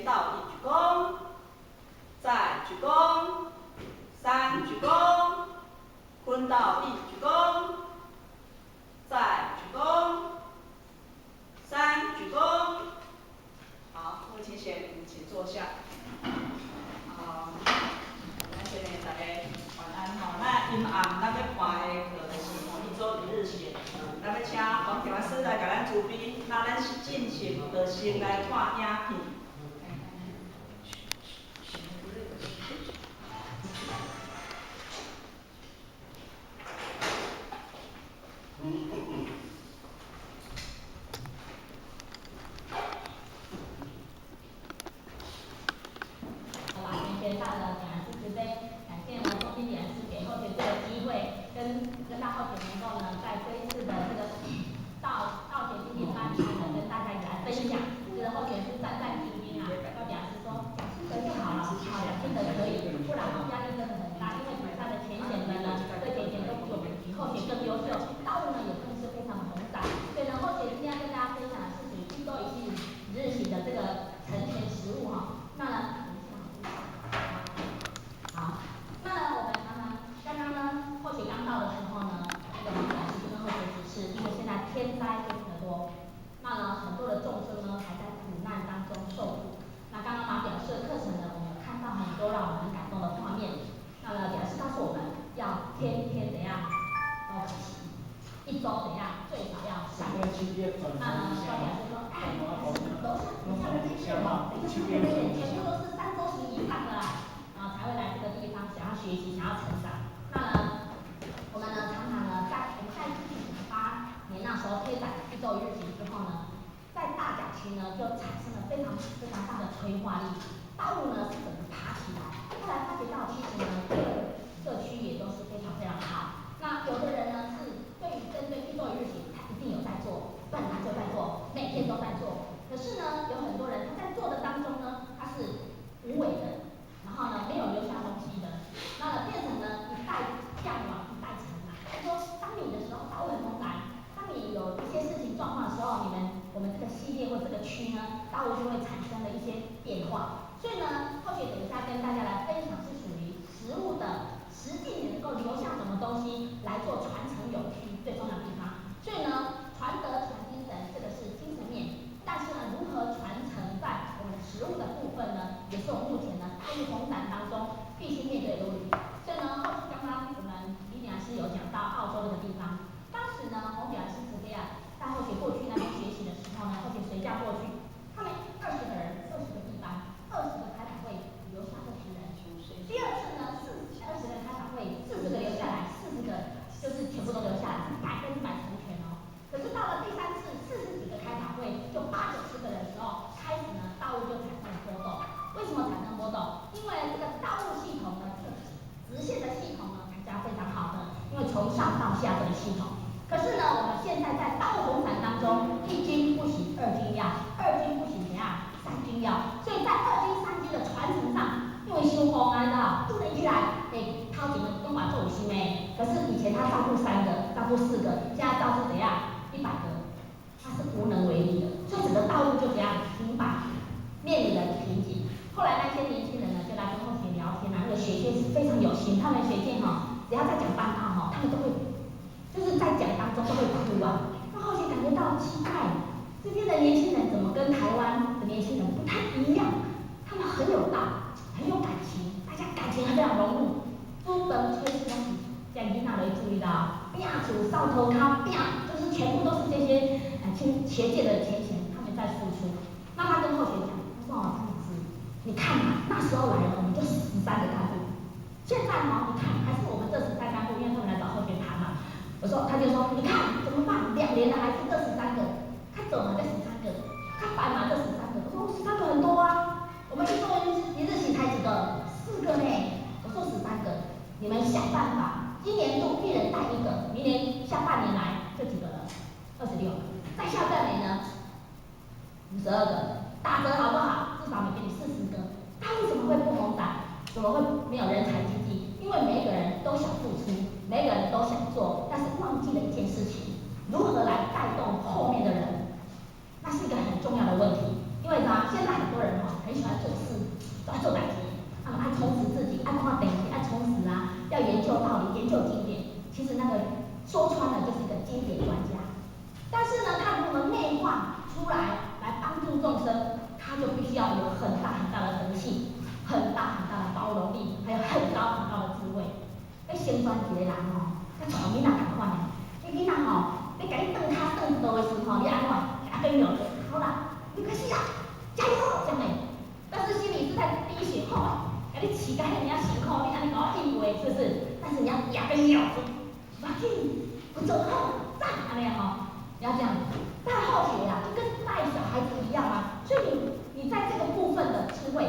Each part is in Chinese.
到一鞠躬，再鞠躬，3鞠躬，坤到一鞠躬，再鞠躬，3鞠躬。好，各位请坐下。咱先来大家晚安吼。那阴暗咱要办的课就是吼一周一日学，咱要请王调师来甲咱主编。那咱是进行就先来看影片。跟大后学能够呢，在这一次的这个道学经典班里面呢，跟大家一起来分享。这个后学是站在第一边啊，要表示说2次就好了，好2次可以，不然压力真的很大，因为比赛的前显的呢，对前显都比后学更优秀，道路呢也更是非常的宏大。所以呢，后学今天要跟大家分享的是属于一周一日型的这个成全实务哈。那呢，好，那呢我们刚刚呢，后学刚到的时候呢，这个王老师就跟后学指示，因为现在天灾非常的多，那呢很多的众生呢还在苦难当中受苦。那刚刚马表示的课程呢，我们有看到很多让我们很感动的画面。那呢表示告诉我们要天天怎样都可惜，一周怎样最少要3次。那呢高表示说，哎，楼下的这些哦，全部都是3周行以上的啦。然后才会来这个地方，想要学习，想要成长。那呢，我们呢常常呢在1998年那时候推展一周一日行之后呢，在大甲区呢就产生了非常大的催化力，道路呢是整个爬起来。后来发觉到其实呢各区也都是非常好。那有的人呢是对于针对一周一日行，他一定有在做，本来就在做，每天都在做。可是呢，有很多人他在做的当中呢，他是无为的。然后呢，没有留下东西的，那变成呢一代向往，一代承揽。就说当你的时候，道路很茫然，当你有一些事情状况的时候，我们这个系列或这个区呢，道路就会产生了一些变化。所以呢，后学等一下跟大家来分享是属于实物的，实际你能够留下什么东西来做传承永续最重要的地方。所以呢，传德传精神这个是精神面，但是呢，如何传承在我们实物的部分呢，也是我们目前呢参与红展当中必须面对的问题。所以呢，刚刚我们李老师有讲到澳洲这个地方，当时呢，红表是这样，在后学过去那边学习的时候呢，后学随假过去，他们20个人，20个地班，20个开法会留下60人。第二次呢，20个开法会，40个留下来，40个就是全部都留下来，是100%成全哦。可是到了第3次，40几个开法会，就80、90个人的时候，开始呢道路就产生了波动。为什么产生波动？因为这个道路系统呢，这个直线的系统呢，大家非常好的，因为从上到下这个系统。可是呢，我们现在在道路红展当中，1军不行，2军要，2军不行怎样？3军要。所以在2军、3军的传承上，因为修工啊，不能起来，掏钱的都把做有心可是以前他照顾3个，照顾4个，现在照顾怎样？100个，他是无能为力的，所以整个道路就这样停摆，面临了瓶颈。后来那些年轻人呢，就来跟后学聊天那个学界是非常有心，他们学界只要在讲班号他们都会，就是在讲当中都会哭啊。那后学感觉到奇怪，这边的年轻人怎么跟台湾的年轻人不太一样？他们很有道，很有感情，大家感情非常融入。朱本吹东西，像你哪里注意到？变主扫头靠变，就是全部都是这些学界的前贤他们在付出。那他跟后学讲，他说你看那时候来了，我们就13个干部。现在你看还是我们这13干部，因为他们来找后学谈嘛。他就说，你看怎么办？2年了还是这13个，看走嘛这13个，看白嘛这13个。我说13个很多啊，我们一周一日行才几个？4个呢。我说13个，你们想办法，今年度1人带1个，明年下半年来就几个了？26个，再下半年呢？52个。打折好不好？至少每给你40个。他为什么会不红展？怎么会没有人才济济？因为每个人都想付出，每个人都想做，但是忘记了一件事情：如何来带动后面的人？那是一个很重要的问题。因为现在很多人很喜欢说穿了就是一个经典专家。但是呢，他如何内化出来帮助众生，他就必须要有很大很大的德性，很大很大的包容力，还有很高很高的智慧。先选一个人吼，甲带囡仔同款的，囡仔吼，你甲你蹬骹蹬倒的时候，你安怎？阿边有好啦，没关系啦，加油这样的。但是心里是在滴血，吼，甲你饲甲遐尔辛苦，你安尼甲我应话，是不是？但是你要牙根咬住，要紧，不走后，赞安尼吼，你要这样。带后学呀，就跟带小孩子一样啊。所以你在这个部分的智慧、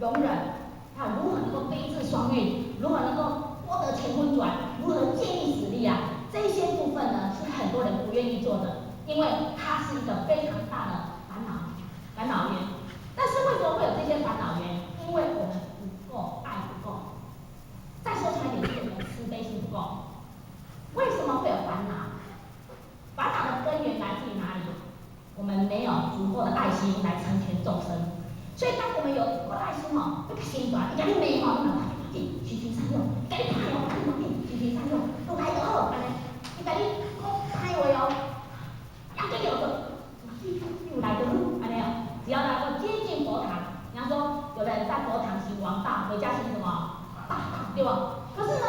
容忍，还有如何能够悲智双运，如何能够多得乾坤转，如何借力使力啊，这一些部分呢是很多人不愿意做的，因为它是一个非常大的烦恼源。但是为什么会有这些烦恼源？因为我们不够爱不够。再说出来一点，就是我们慈悲心不够。为什么会有烦恼？烦恼的根源来自于哪里？我们没有足够的爱心来成全众生。所以当我们有足够的爱心吼，这个心团，你讲你美吼，你嘛快点，循循善诱，该歹哦，快点，循循善诱，都来得好，安尼，你讲你讲歹话哦，要得有的，又来得路，安尼哦，只要能够接近佛堂，人家说有人在佛堂行王道，回家行什么？大道，对吧？可是呢，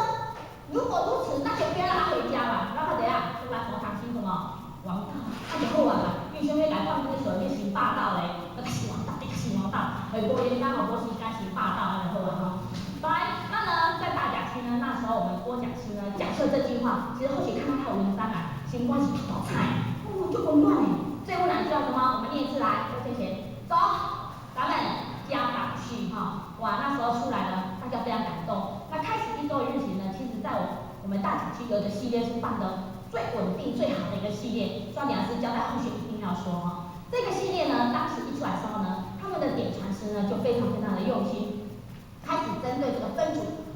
如果如此，那就不要让他回家嘛，让他怎样？就来佛堂行什么？王道，那就好啊！为什么来放这个手去行霸道嘞？那个是王道，这个是王道，无人刚好无时间行霸道，那就好啊哈。来，那呢，在大甲区呢，那时候我们郭讲师呢讲述这句话，其实后期看到他的文章啊，心关是好菜，哦，就温暖哎。最温暖叫什么？我们念一次来，郭先生，走，咱们嘉港区哈，哇，那时候出来了，大家非常感动。那开始一周一日行呢，其实在我们大甲区有一个系列是办的最稳定、最好的一个系列，庄讲师交代后续一定要说哈。这个系列呢，当时一出来的时候呢，他们的点传师呢就非常非常的用心，开始针对这个分组。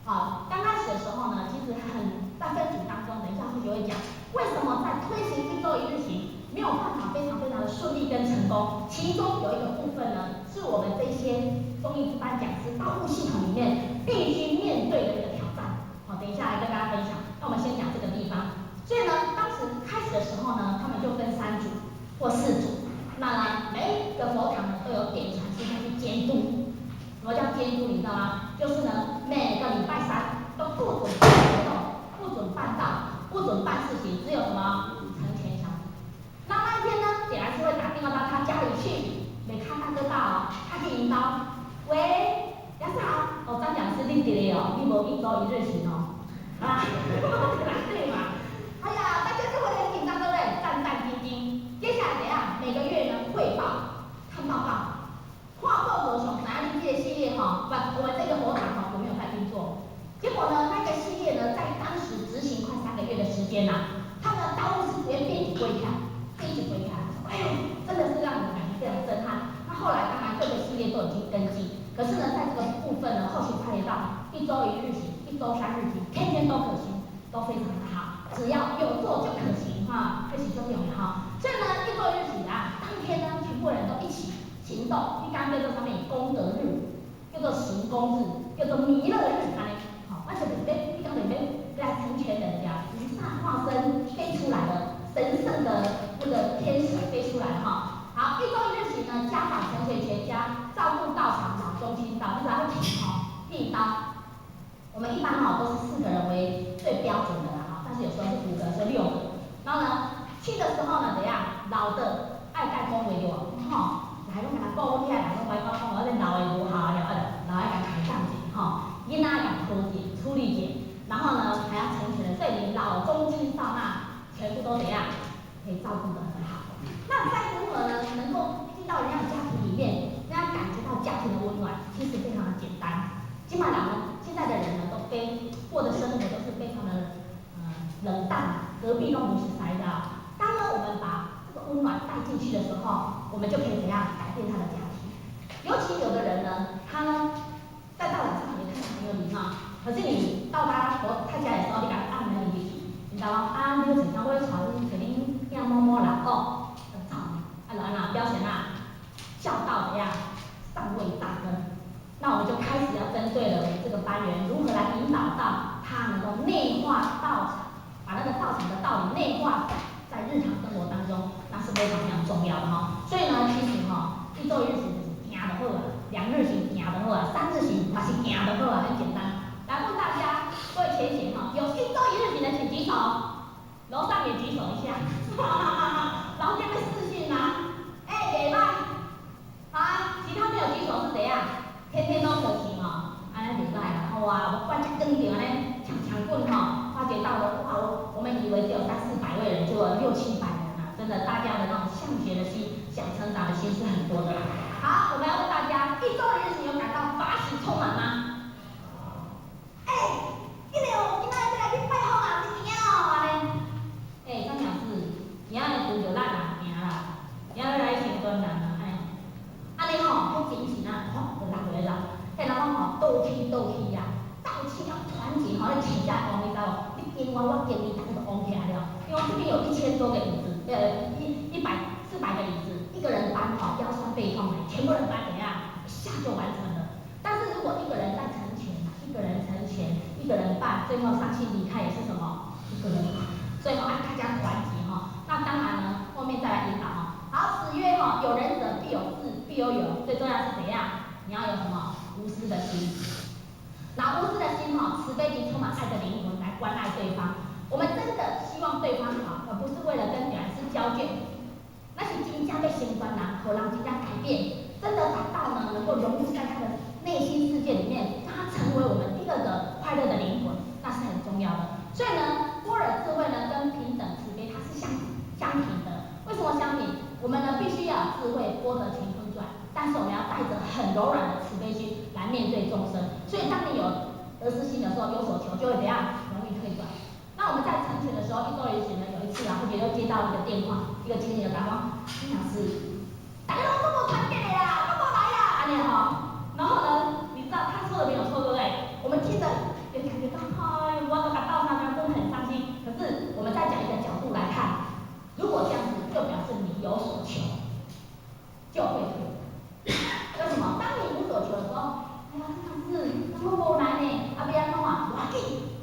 好，刚开始的时候呢，其实在分组当中，等一下后续会讲，为什么在推行一周一日行没有办法非常非常的顺利跟成功？其中有一个部分呢，是我们这些中艺班讲师道路系统里面必须面对的一个挑战。好，等一下来跟大家分享。那我们先讲这个地方。所以呢，当时开始的时候呢，他们就分3组或4组。那呢，每一个佛堂呢都有点传师去监督。什么叫监督？你知道吗？就是呢，每个礼拜3都不准办活动，不准办道，不准办事情，只有什么成全小组。那一天呢，点燃师会打电话到他家里去，没看大哥大哦，他去引导。喂，杨师好，张讲师你伫咧哦，你无一周一日行哦。啊，对嘛？哎呀，大家就会很紧张，对不对？战战兢兢。接下来怎样？每个月呢汇报、看报告。跨过河熊哪里这个系列哈，我们这个佛堂哈有没有在运作？结果呢，那个系列呢，在当时执行快3个月的时间呐，他们的道路是直接遍体归开，遍体归开。哎呦，真的是让人感觉非常震撼。那后来当然各个系列都已经登记，可是呢，在这个部分呢，后续参与到1周1日行、1周3日行，天天都可行，都非常的好。只要有做就可行哈，这是重要的哈。所以呢，1周1日行啊，当天呢，全部人都一起行动。一刚叫做什么？功德日，叫做行功日，叫做弥勒日，安尼。好，而且里面一刚里面来成全人家，菩萨化身飞出来了，神圣的那个天使飞出来了哈。好，1周1日行呢，家访成全全家，照顾道场老中心道，就是要停哈，剃刀。我们一般哈都是4个人为最标准的啦哈，但是有时候是5个，是6个。然后呢，去的时候呢，怎样？老的爱戴恭维我，哈，来拢甲他顾，你爱来拢来讲，我这老的无效了，老的甲抬杠者，哈，囡仔甲拖者、处理者，然后呢还要成全的，所以你老中青少那全部都怎样？可以照顾得很好。那再如何呢？能够进到人家的家庭里面，让他感觉到家庭的温暖，其实非常的简单。基本上呢，现在的人呢都过的生活都是非常的冷淡，隔壁都不是塞的。当呢我们把这个温暖带进去的时候，我们就可以怎样改变他的家庭。尤其有的人呢，他呢在道理上也看起来很有礼貌，可是你到他家的时候，你给他按门铃，你知道吗？啊，你有怎样会吵你，肯定要摸摸啦哦，吵，按了按了，标准啊，孝道怎样上位大根。那我们就开始要针对了这个班员如何来引导到他能够内化道场，把那个道理内化在日常生活当中，那是非常非常重要的哈。所以呢，其实哈，一周一日行就是行就好啊，2日行行就好啊，3日行嘛是行就好啊，很简单。来问大家，各位前贤哈，有一周一日行的请举手，楼上也举手一下，然后这边视讯吗？给吧。好，其他没有举手是怎样？天天都可行哦，安尼袂歹啦，哇，我关键跟着安尼抢棍哈，发觉到了哇，我们以为只有300-400位人，就有600-700人啊，真的，大家的那种向学的心、想成长的心是很多的。好，我们要问大家，一周的日行有感到法喜充满吗？因为今仔日来去拜访啊，你惊哦，安尼，怎样子？今仔日拄着咱啊，惊啦，今仔日来成功人啊，安尼吼，迄精神啊，就人袂人，迄人讲吼，斗气呀，斗气啊，团结吼，你起价讲，你知无？你跟我跟你，大家都旺起来了。因为这边有1000多个椅子，400个椅子，一个人搬吼，腰酸背痛全部人搬怎样？一下就完成了。但是如果一个人在成全，一个人成全，一个人办，最后伤心离开也是什么？一个人。所以大家团结哈。那当然呢，后面再来引导哈。好，子曰哈，有仁者必有智，必有勇。最重要是怎样？你要有什么？无私的心。拿无私的心哈，慈悲及充满爱的灵魂来关爱对方。我们真的希望对方好，而不是为了跟女孩子交卷。那是真正要成全人，和人真正改变，真的把道呢能够融入在他的内心世界里面，让他成为我们第2个快乐的灵魂，那是很重要的。所以呢，波尔智慧呢跟平等慈悲它是相平的。为什么相平？我们呢必须要有智慧，波得乾坤转，但是我们要带着很柔软的慈悲心来面对众生。所以当你有得失心的时候，有所求就会怎样？容易退转。那我们在成全的时候，一周一行呢，有一次啊，慧姐就接到一个电话，一个经理的打电话，老师，大家都这么团结的啦，都过来呀，安尼哈。然后呢，你知道他说的没有错，对不对？我们听着也感觉到，我都感到他真的很伤心。可是我们再讲一个角度来看，如果这样子，就表示你有所求，就会退。为什么？当你无所求的时候，老师，怎么无来呢？要安怎啊？我紧。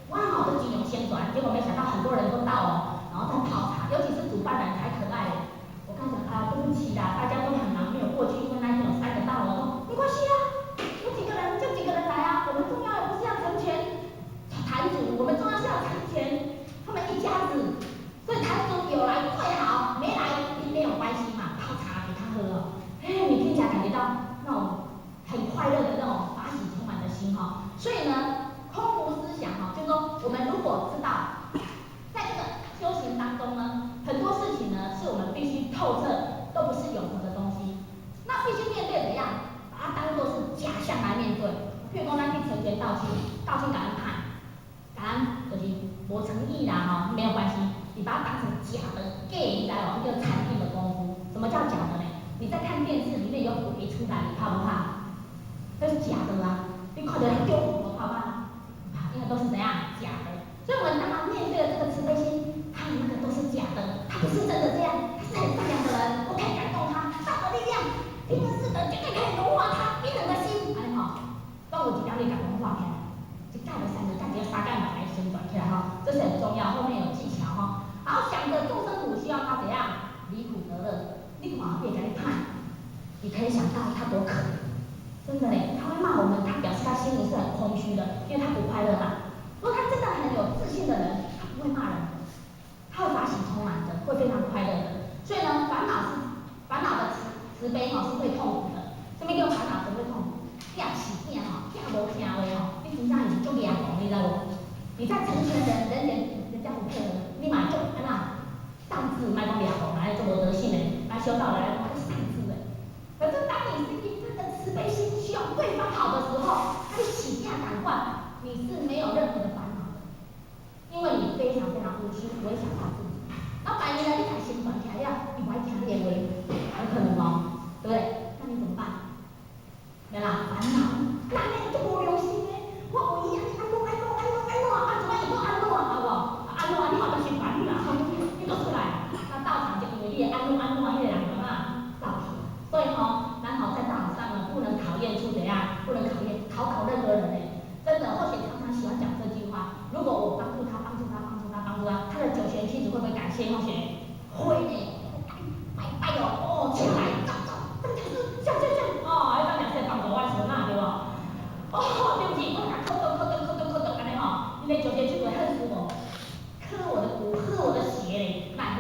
我好的金融宣传，结果没想到很多人都到了，然后在泡茶，尤其是主办人才可爱。我刚讲对不起啦，大家都很忙，没有过去，因为那天有3个到了，我说没关系啊，有几个人就几个人来啊，我们重要的不是要成全坛主，我们重要是要成全他们一家子，所以坛主有来最好，没来没有关系嘛，泡茶给他喝哦。你听起来感觉到那种很快乐的那种法喜充满的心哈，所以呢。空无思想哈，就是说我们如果知道，在这个修行当中呢，很多事情呢是我们必须透彻，都不是永恒的东西，那必须面对怎样，把它当作是假象来面对。譬如说咱去成全道亲感恩派，感恩就是无诚意啦哈，没有关系，你把它当成假的 gay 来哦，一个产品的功夫。什么叫假的呢？你在看电视里面有鬼出来，你怕不怕？这是假的啦，你看到人丢我怕不怕？因为都是怎样假的，所以我们当他面对了这个慈悲心，他们那个都是假的，他不是真的这样，他是很善良的人，我可以感动他，道德力量，平等是的，绝对可以融化他冰冷的心，安尼吼，帮我一条力感融化起来，一盖了3个，盖几个沙盖把它旋转起来哈，这是很重要，后面有技巧哈。好，想着众生苦，希望他怎样离苦得乐，你看别给你看，你可以想到他多可怜。真的嘞，他会骂我们，他表示他心里是很空虚的，因为他不快乐嘛。如果他真的很有自信的人，他不会骂人，他会法喜充满的，会非常快乐的。所以呢，烦恼的慈悲哈是会痛苦的。什么叫烦恼才会痛苦？惊死惊吼，惊无听话吼，你真正是足严重，你知道无？你在成全人家不配合，你马上安那丧志，卖讲严重，来做无德性的，来修道来讲丧志的。可是当你是真的慈悲心，希望对方好的时候，他就起价感换，你是没有任何的烦恼的，因为你非常非常无私，不会想到自己。然后百年来你才心转起来了，你不爱听你的话，有可能哦，对不对？那你怎么办？对啦，烦恼，那你就无良心的，我有伊安怎，怎么伊讲安怎，好不好？安怎你嘛就是烦恼，你就出来，那道场就因为你的安怎，迄个人嘛。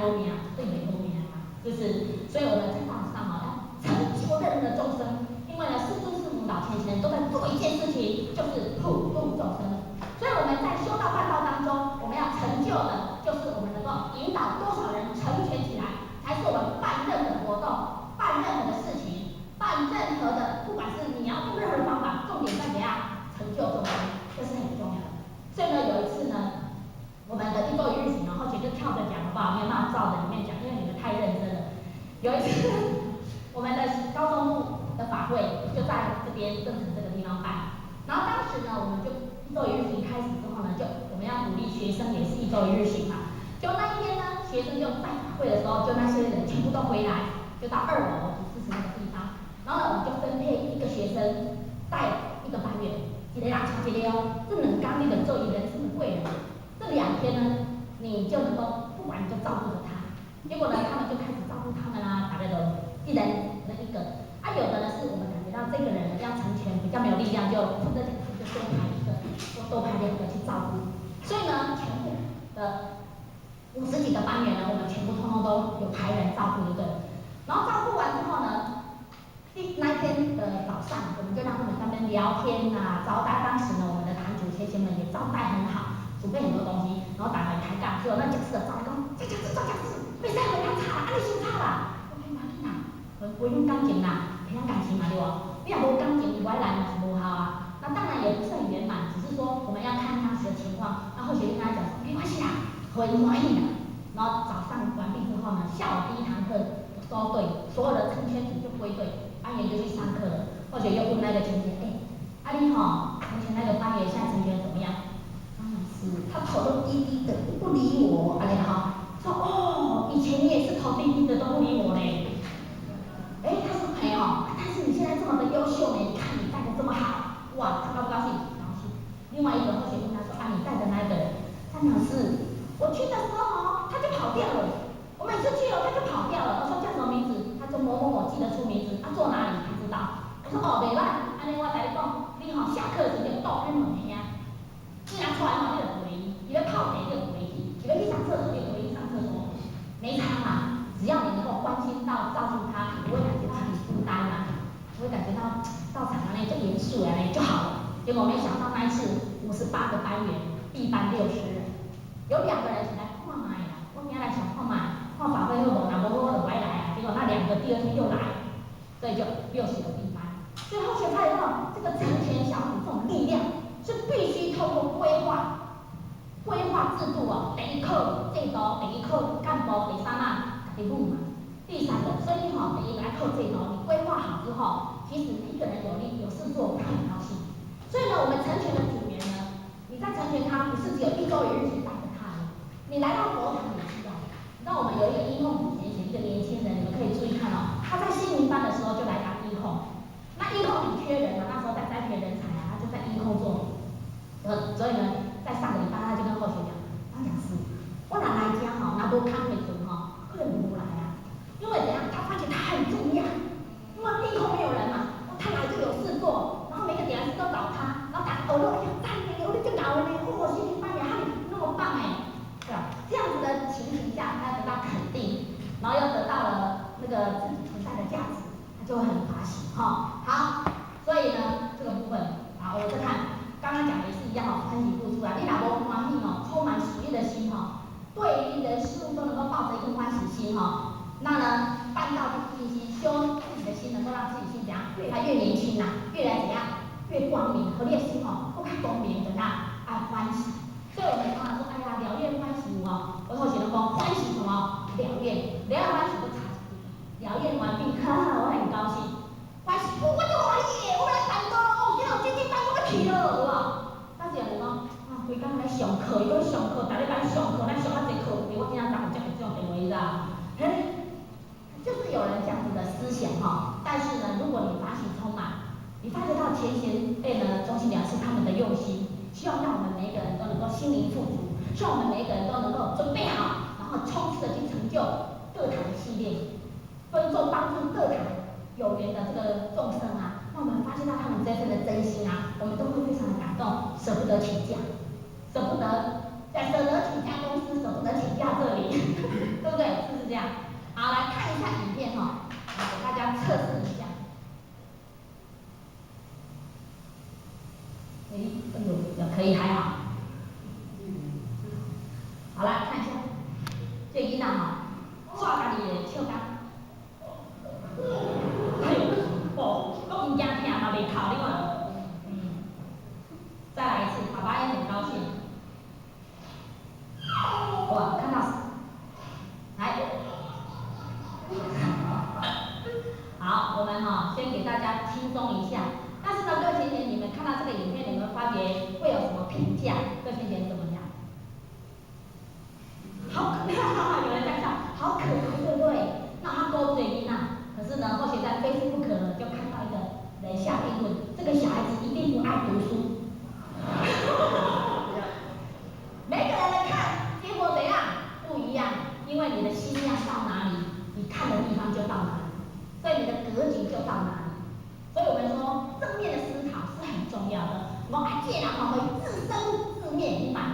多名，对没多名啊，就是，所以我们在道上要成就任何的众生，因为呢，师父师母老前贤都在做一件事情，就是普度众生。所以我们在修道办道当中，我们要成就的，就是我们能够引导多少人成全起来，才是我们办任何的活动、办任何的事情、办任何的，不管是你要用任何的方法，重点在怎样成就众生，这是很重要的。所以呢，有一次呢，我们的一周一日行，然后就跳着讲好不好？没有办法照着里面讲，因为你们太认真了。有一次，我们的高中部的法会就在这边正城这个地方办，然后当时呢，我们就一周一日行开始之后呢，就我们要鼓励学生也是一周一日行嘛。就那一天呢，学生就在法会的时候，就那些人全部都回来，就到2楼主持那个地方，然后呢，我们就分配一个学生带一个班员。一个人抢一个哦，这2天你就做一人生的贵人，这2天呢，你就能够不管你就照顾着他。结果呢，他们就开始照顾他们啊，大概都一人那一个。啊，有的呢是我们感觉到这个人要成全比较没有力量，就负责讲就多派一个，多派2个去照顾。所以呢，全部的50几个班员呢，我们全部通通都有派人照顾一个。然后照顾完之后呢，那一天的早上，我们就让他们在那边聊天啊，招待。当时呢，我们的堂主先贤们也招待很好，准备很多东西，然后大家开讲。结果那讲师的招讲，这讲师做讲师，袂使互人吵，啊你先吵啦。我讲妈囡仔，培养感情啦，培养感情嘛对无？你若无感情，你不爱来嘛是无效啊。那当然也不是很圆满，只是说我们要看当时的情况。那或许跟他讲说没关系啦，很满意啦。然后早上完毕之后呢，下午第1堂课收队，所有的成圈组就归队。班员就去上课了，或者又问那个前贤，你从前那个班员现在成全怎么样？是，他头都低低的，不理我，说哦，以前你也是头低低的都不理我嘞。他说没有，但是你现在这么的优秀呢，你看你带的这么好，哇，他高不高兴？高兴。另外一个同学问他说你带的那个人，张老师，我去的时候他就跑掉了，我每次去他就跑掉了，我说叫什么名字？他说某某某记得出名字，他坐哪里不知道。我说袂歹，安尼我甲你讲，你下课时就倒开门听，既然出来你就陪伊，伊要泡茶你就陪伊，伊要去上厕所你就陪伊上厕所，没差嘛。只要你能够关心到、照顾他，不会感觉到很孤单嘛，不会感觉到到场就严肃就好了。结果没想到那一次58个班员，B班60人，有2个人是来看麦啦，我今来想看麦。看法会好无，若无好我就不爱来啊。结果那2个第2天又来，所以就60个地班。所以后学才知道，这个成全小组这种力量是必须透过规划制度第1课制度，第2课干部，第3嘛，家己母嘛。第3个，所以第1个要靠制度，你规划好之后，其实一个人有事做，他很高兴。所以呢，我们成全的组员呢，你在成全他，不是只有1周1日去带着他，你来到佛堂也是要。那我们有一个音控组前一个年轻人，你们可以注意看他在新民班的时候就来当音控。那音控很缺人那时候在栽培人才他就在音控做。所以呢，在上个礼拜他就跟后学讲，他讲师，我哪来家那无康的准可能不来啊，因为怎样，他发觉他很重要，因为音控没有人嘛，他来就有事做，然后每个点都找他，然后打耳朵，赞美我就搞了新民班也那么棒对吧？这样子的情形下，他得到肯定，然后又得到了那个自己存在的价值，他就会很发喜好，所以呢，这个部分我再看，刚刚讲的也是一样欢喜付出你若无欢喜充满喜悦的心对于人事物都能够抱着一颗欢喜心那呢，办道自己修自己的心，能够让自己心怎样？他越年轻越来怎样？越光明，和你的心不较光明，怎样？欢喜。所以我们常常说，了愿欢喜我后学人讲欢喜什么？了愿，欢喜就差一点，了愿完毕，我很高兴，欢喜，我就欢喜我来办到今天今班我要去了，有无？但是人讲规工来上课，伊讲上课，逐礼拜上课，咱上啊济课，我今仔昨有接到这种电话，你知道？就是有人这样子的思想但是呢，如果你法喜充满，你发觉到前贤中心良师他们的用心。希望让我们每一个人都能够心灵富足，希望我们每一个人都能够准备好，然后冲刺的去成就各堂的系列，分众帮助各堂有缘的这个众生那我们发现到他们这份的真心我们都会非常的感动，舍不得请假，舍得请假公司，舍不得请假这里，对不对？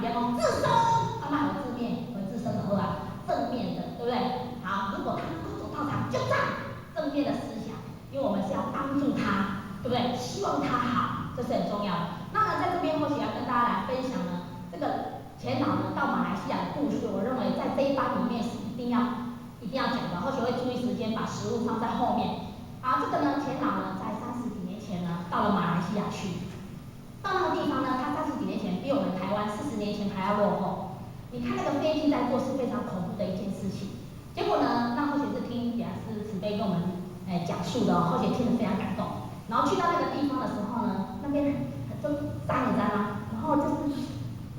边讲自身，啊嘛有字面，有自身的好啊，正面的，对不对？好，如果他能够走到场，就站正面的思想，因为我们是要帮助他，对不对？希望他好，这是很重要的。那么在这边或许要跟大家来分享呢，这个前老呢到马来西亚的故事，我认为在这一班里面是一定要讲的，或许会注意时间，把食物放在后面。好，这个呢前老呢在30几年前呢到了马来西亚去，到那个地方呢，他30几年前比我们台湾40年前还要落后。你看那个飞机在做是非常恐怖的一件事情。结果呢，那或许是听雅思慈悲跟我们讲述的或许听得非常感动。然后去到那个地方的时候呢，那边就山你知道吗？然后就是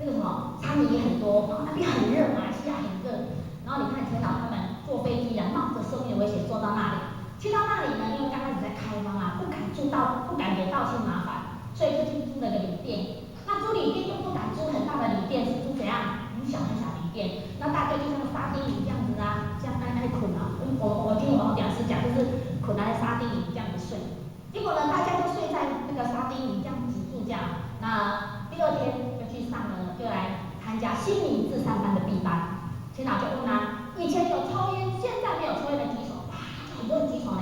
那个什么苍蝇也很多，然后那边很热，马来西亚很热。然后你看前老他们坐飞机啊，冒着生命危险坐到那里。去到那里呢，因为刚开始在开荒啊，不敢给道亲麻烦，所以就去租了个旅店。那租旅店又不敢租很大的旅店，是租怎样？很小旅店。那大概就像沙丁鱼这样子啊，像爱捆啊。我听我们讲师讲，就是捆来沙丁鱼这样子睡。结果呢，大家都睡在那个沙丁鱼这样子住这样。那第2天就去上了，就来参加心灵至善班的闭班。前老就问他，以前有抽烟，现在没有抽烟的举手，哇，很多人举手呢。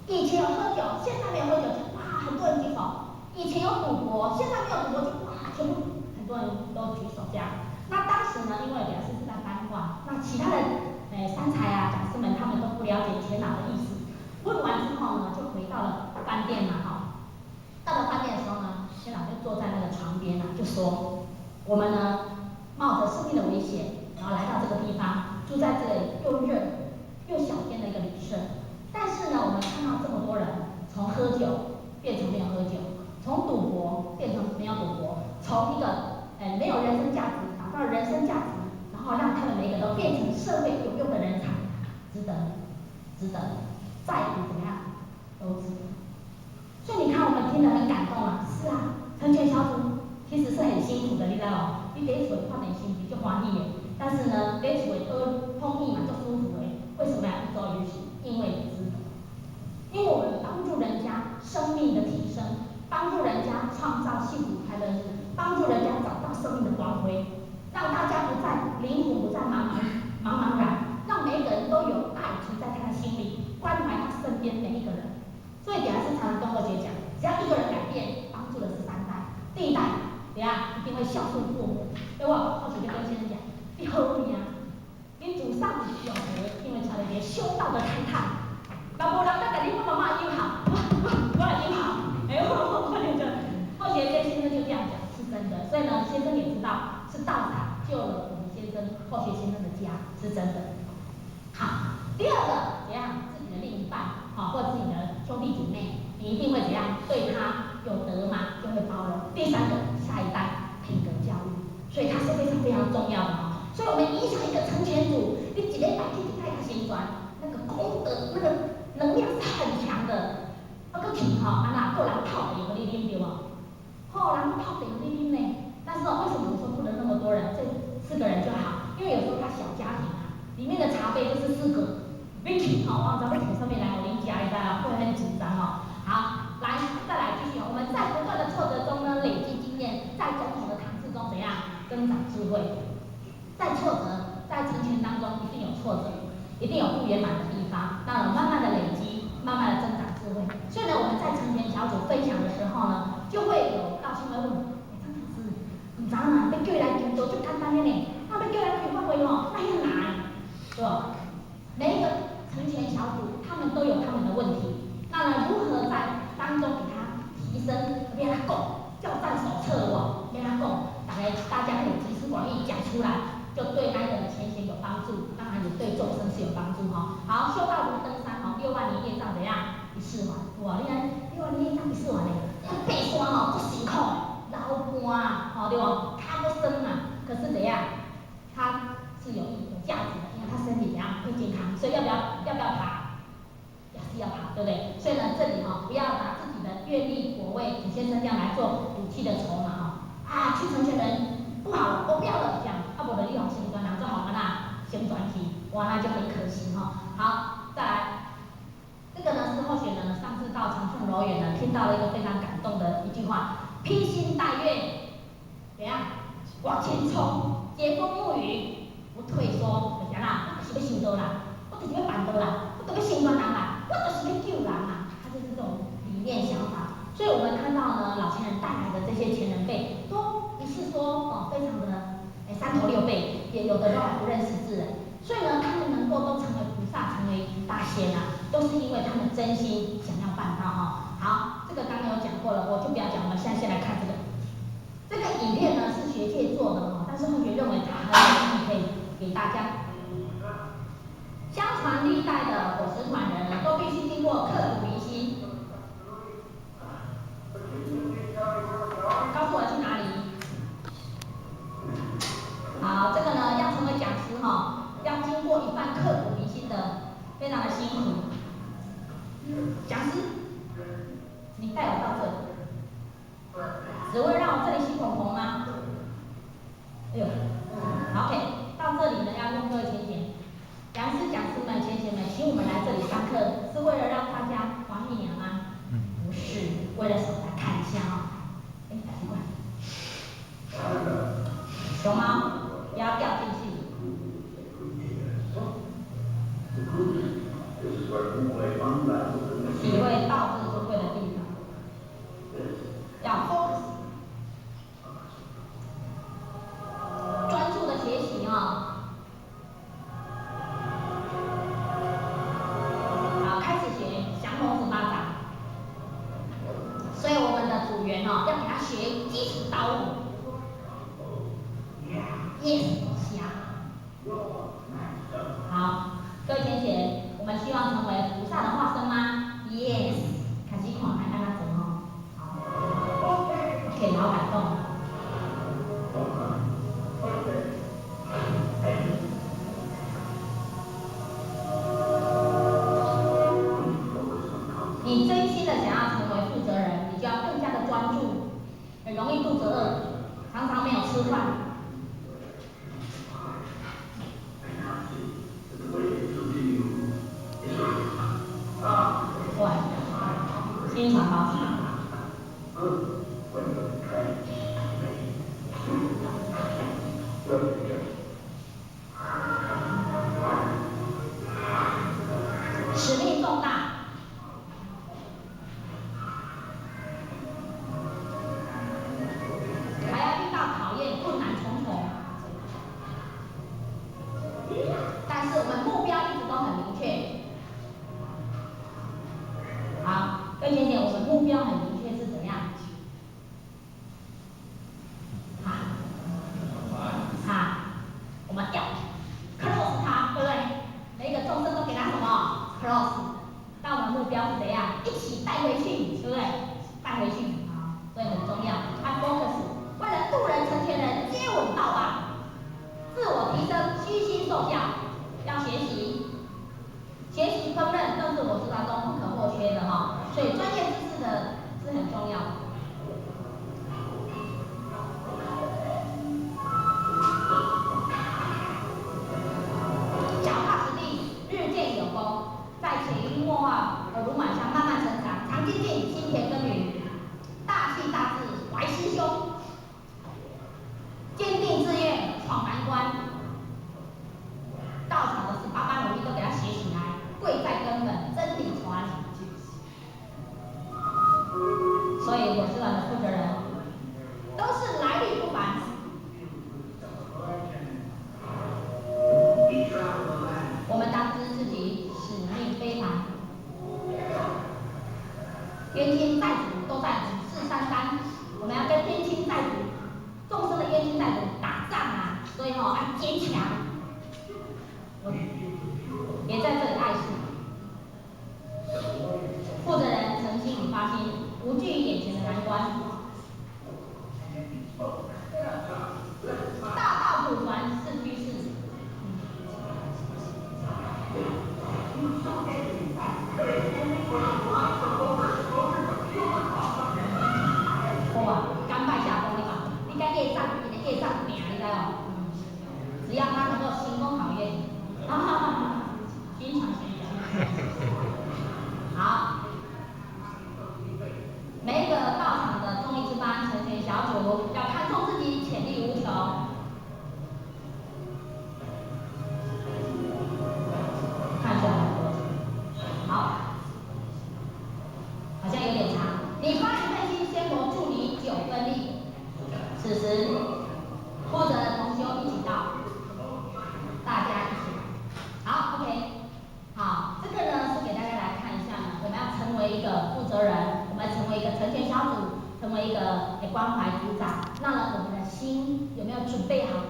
以前有喝酒，现在没有喝酒，哇，很多人举手。以前有赌博，现在没有赌博，就哇，全部很多人都举手这样。那当时呢，因为讲师是在班话，那其他的三才啊讲师们他们都不了解前老的意思。问完之后呢，就回到了饭店嘛，到了饭店的时候呢，前老就坐在那个床边啊，就说我们呢冒着生命的危险，然后来到这个地方，住在这里又热又小间的一个旅社。但是呢，我们看到这么多人从喝酒变成没有喝酒，从赌博变成没有赌博，从一个没有人生价值达到人生价值，然后让他们每个都变成社会有用的人才，值得，在乎怎么样都值得。所以你看，我们听得很感动啊。是啊，成全小组其实是很辛苦的，你知道吗？你得做看点心比就欢喜的，但是呢，得做都通意嘛，就舒服的。为什么要一周允许？因为值得。因为我们帮助人家生命的提升，帮助人家创造幸福快乐日，帮助人家找到生命的光辉，让大家不再灵魂不再茫然，让每一个人都有爱存在他的心里，关怀他身边每一个人。所以点是常常跟我姐讲，只要一个人改变，帮助的是3代，第1代怎样一定会孝顺父母，对不？或许就跟先生讲，你好命啊，你祖上有德，因为传了一个修道的太太。那无人再甲你妈妈友好，我来友好，我就后学跟先生就这样讲，是真的。所以呢，先生也知道是道场救了我们先生后学先生的家，是真的。好，第2个怎样，自己的另一半或自己的兄弟姐妹，你一定会怎样对他有德嘛，就会包容。第3个，下一代品格教育，所以它是非常非常重要的所以我们影响一个成全组，你一礼拜去一代的宣传，那个功德那个能量是很强的。那个去那个人泡茶给你啉对吗？人泡茶给你啉呢。但是为什么我说不能那么多人？这4个人就好，因为有时候他小家庭啊，里面的茶杯就是4个，你去往咱们请上面来，我领家一下会很紧张好，来再来继续，我们在不断的挫折中呢累积经验，在种种的尝试中怎样增长智慧？在挫折，在成全当中一定有挫折。一定有不圆满的地方，那慢慢的累积，慢慢的增长智慧。所以呢，我们在成全小组分享的时候呢，就会有道心会问：张老师，唔知啊，要叫伊来行道就简单的呢，要叫伊来开发会那很难，对吧？每一个成全小组，他们都有他们的问题，那呢，如何在当中给他提升？给他讲教战手册给他讲，大家可以集思广益讲出来。就对那个前贤有帮助，当然也对众生是有帮助好，修道如登山6万年业障怎样一世还？哇，你看6万年业障一世还呢？爬山不辛苦流汗对不？他不深嘛，可是怎样？他是有价值的，因为他身体怎样会健康，所以要不要爬？也是要爬，对不对？所以呢，这里不要拿自己的愿力果位祖先身量来做武器的筹码去成全人不好了，我不要了这样。无就你互先传人做互先传去，哇，那就很可惜好，再来，这个呢是后学呢上次到长凤柔园呢，听到了一个非常感动的一句话：披星戴月，怎样往前冲？结风沐雨，不退缩，就是啦，我就是要受道啦，我就是要办道啦，我就是要成全人啦，我就是要救人啦，他就是这种理念想法。所以我们看到呢，老前人带来的这些前人辈，都不是说非常的三头六臂，也有的都还不认识字人。所以呢，他们能够都成为菩萨，成为大仙啊，都是因为他们真心想要办到哈。好，这个刚刚有讲过了，我就不要讲，我们现在先来看这个。这个影片呢是学界做的哈，但是同学认为它很有意义，可以给大家。相传历代的伙食团人呢，都必须经过刻骨铭心。告诉我去哪里？好，这个呢要成为讲师哈，要经过一番刻骨铭心的，非常的辛苦。讲师，你带我到这里，只会让我这里洗孔孔吗？哎呦 ，OK， 到这里呢要用各位浅显，讲师们、前贤们，请我们来这里上课，是为了让大家玩你娘吗？不是，为了什么？来看一下啊、打奇怪，熊猫不要掉进去。体会道智尊贵的地方，要 focus， 专注的学习啊。好，开始学降龙十八掌。所以我们的组员要给他学基础道路。Yes， 下。好，各位同学，我们希望成为菩萨的化身吗 ？Yes， 开始看，看他怎么。好 ，OK， 好感动。你真心的想要成为负责人，你就要更加的专注，很容易肚子饿，常常没有吃饭。新传方式。使命重大，还要遇到考验，困难重重。但是我们目标一直都很明确。好，各位姐姐，我们目标很明确是怎样？我们要 close 它，对不对？每一个众生都给它什么 close？ 但我们目标是怎样？一起带回去，对不对？带回去啊，所以很重要。按 focus， 为了度人成全人，接吻道吧，自我提升，虚心受教，要学习。学习烹饪更是我知道中不可或缺的哈，所以专业知识的是很重要的。脚踏实地，日渐有功，在潜移默化、耳濡满箱慢慢成长，常精进，心田耕耘，大气大志，怀师兄，坚定志愿，闯难关。道场的18般武艺都给他学起来，贵在根本，真理传。所以我知道的负责人都是来历不凡。我们当知自己使命非凡，冤亲债主都在5433，我们要跟冤亲债主、众生的冤亲债主打仗啊！所以要坚强。也在这里爱惜。负责人诚心与发心，无惧眼前的难关。大道普传是趋势。哇，甘拜下风的嘛，你该业障，你的业障命，你知道？只要他能够行功考验，经常宣讲。好，每一个到场的中医之班成全小组要看重自己潜力无穷，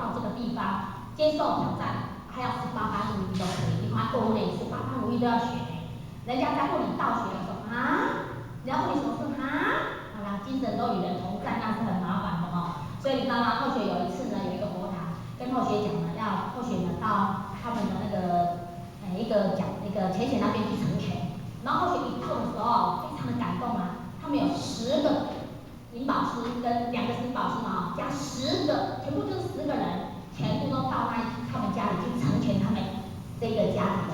到这个地方接受挑战，还要18般武艺都可以。你看国内18般武艺都要学，人家在问你道学的时候啊，人家问你什么事啊？好啦，精神都与人同在，那是很麻烦的哦。所以你知道吗？后学有一次呢，有一个佛堂跟后学讲呢，要后学呢到他们的那个一个浅显那边去成全。然后后学一到的时候，非常的感动啊，他们有10个灵宝师跟2个灵宝师嘛，加10个，全部就是10个人，全部都到他们家里去成全他们这个家庭的。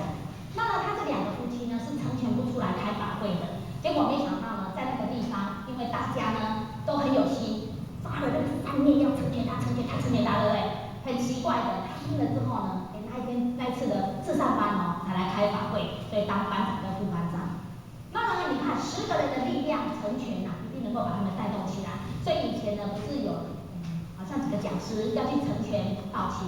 那么他这2个夫妻呢是成全不出来开法会的，结果没想到呢，在那个地方，因为大家呢都很有心，发了那个3念要成全他，成全他，成全他，对不对？很奇怪的，他听了之后呢，那一次的至善班哦才来开法会，所以当班长跟副班长。那么你看10个人的力量成全啊，一定能够把他们带动起来。所以以前呢不是有好像几个讲师要去成全道期，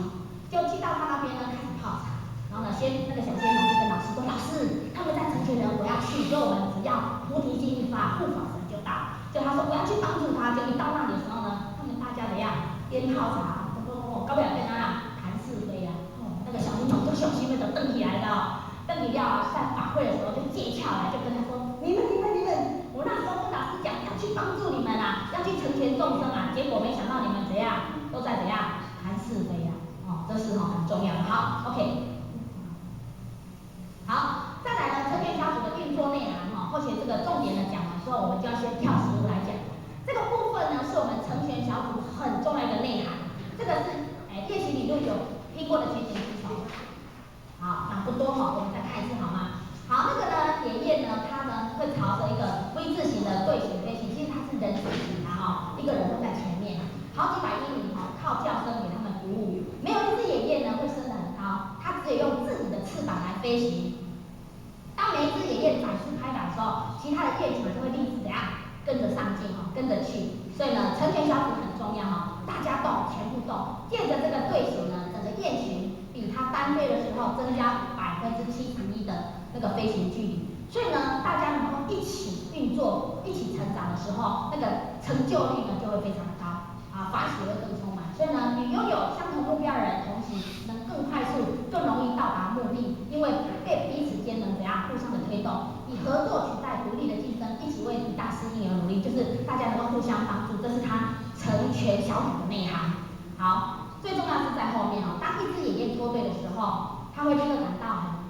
就去到他那边呢开始泡茶。然后呢，那个小仙童就跟老师说：“老师，他们在成全人，我要去。所以我们只要菩提心一发，护法神就到。”就他说我要去帮助他，就一到那里的时候呢，他们大家怎样边泡茶，高不了跟他谈是非呀。那个小仙童就小心的瞪起来了，瞪起来在法会的时候就借窍来，就跟他说：“你们，我那时候跟老师讲要去帮助你们啊，要去成全众生啊，结果没想到你们怎样都在怎样谈是非呀。”这是很重要的。好 ，OK。好，再来呢，成全小组的运作内涵后学这个重点的讲完之后，我们就要先跳实物来讲。这个部分呢，是我们成全小组很重要的内涵。这个是练习理论有听过的情形举手。好，那不多我们再看一次好吗？好，那个呢，野雁呢，它呢会朝着一个 V 字形的队形飞行，其实它是人字形的一个人会在前面，好几百英里靠叫声给他们服务。没有一只野雁呢会升得很高，它只有用自己的翅膀来飞行。当每一只野雁展翅开打的时候，其他的雁群就会立志怎样跟着上进跟着去。所以呢，成全小组很重要大家动，全部动，借着这个队形呢，整个雁群比它单飞的时候增加71%的那个飞行距离。所以呢，大家能够一起运作、一起成长的时候，那个成就率呢就会非常高法喜会更充满。所以呢，与拥有相同目标的人同行，能更快速、更容易到达目的，因为彼此间能怎样互相的推动，以合作取代独立的竞争，一起为一大事业而努力，就是大家能够互相帮助，这是他成全小组的内涵。好，最重要是在后面当一只野雁脱队的时候，他会立刻感到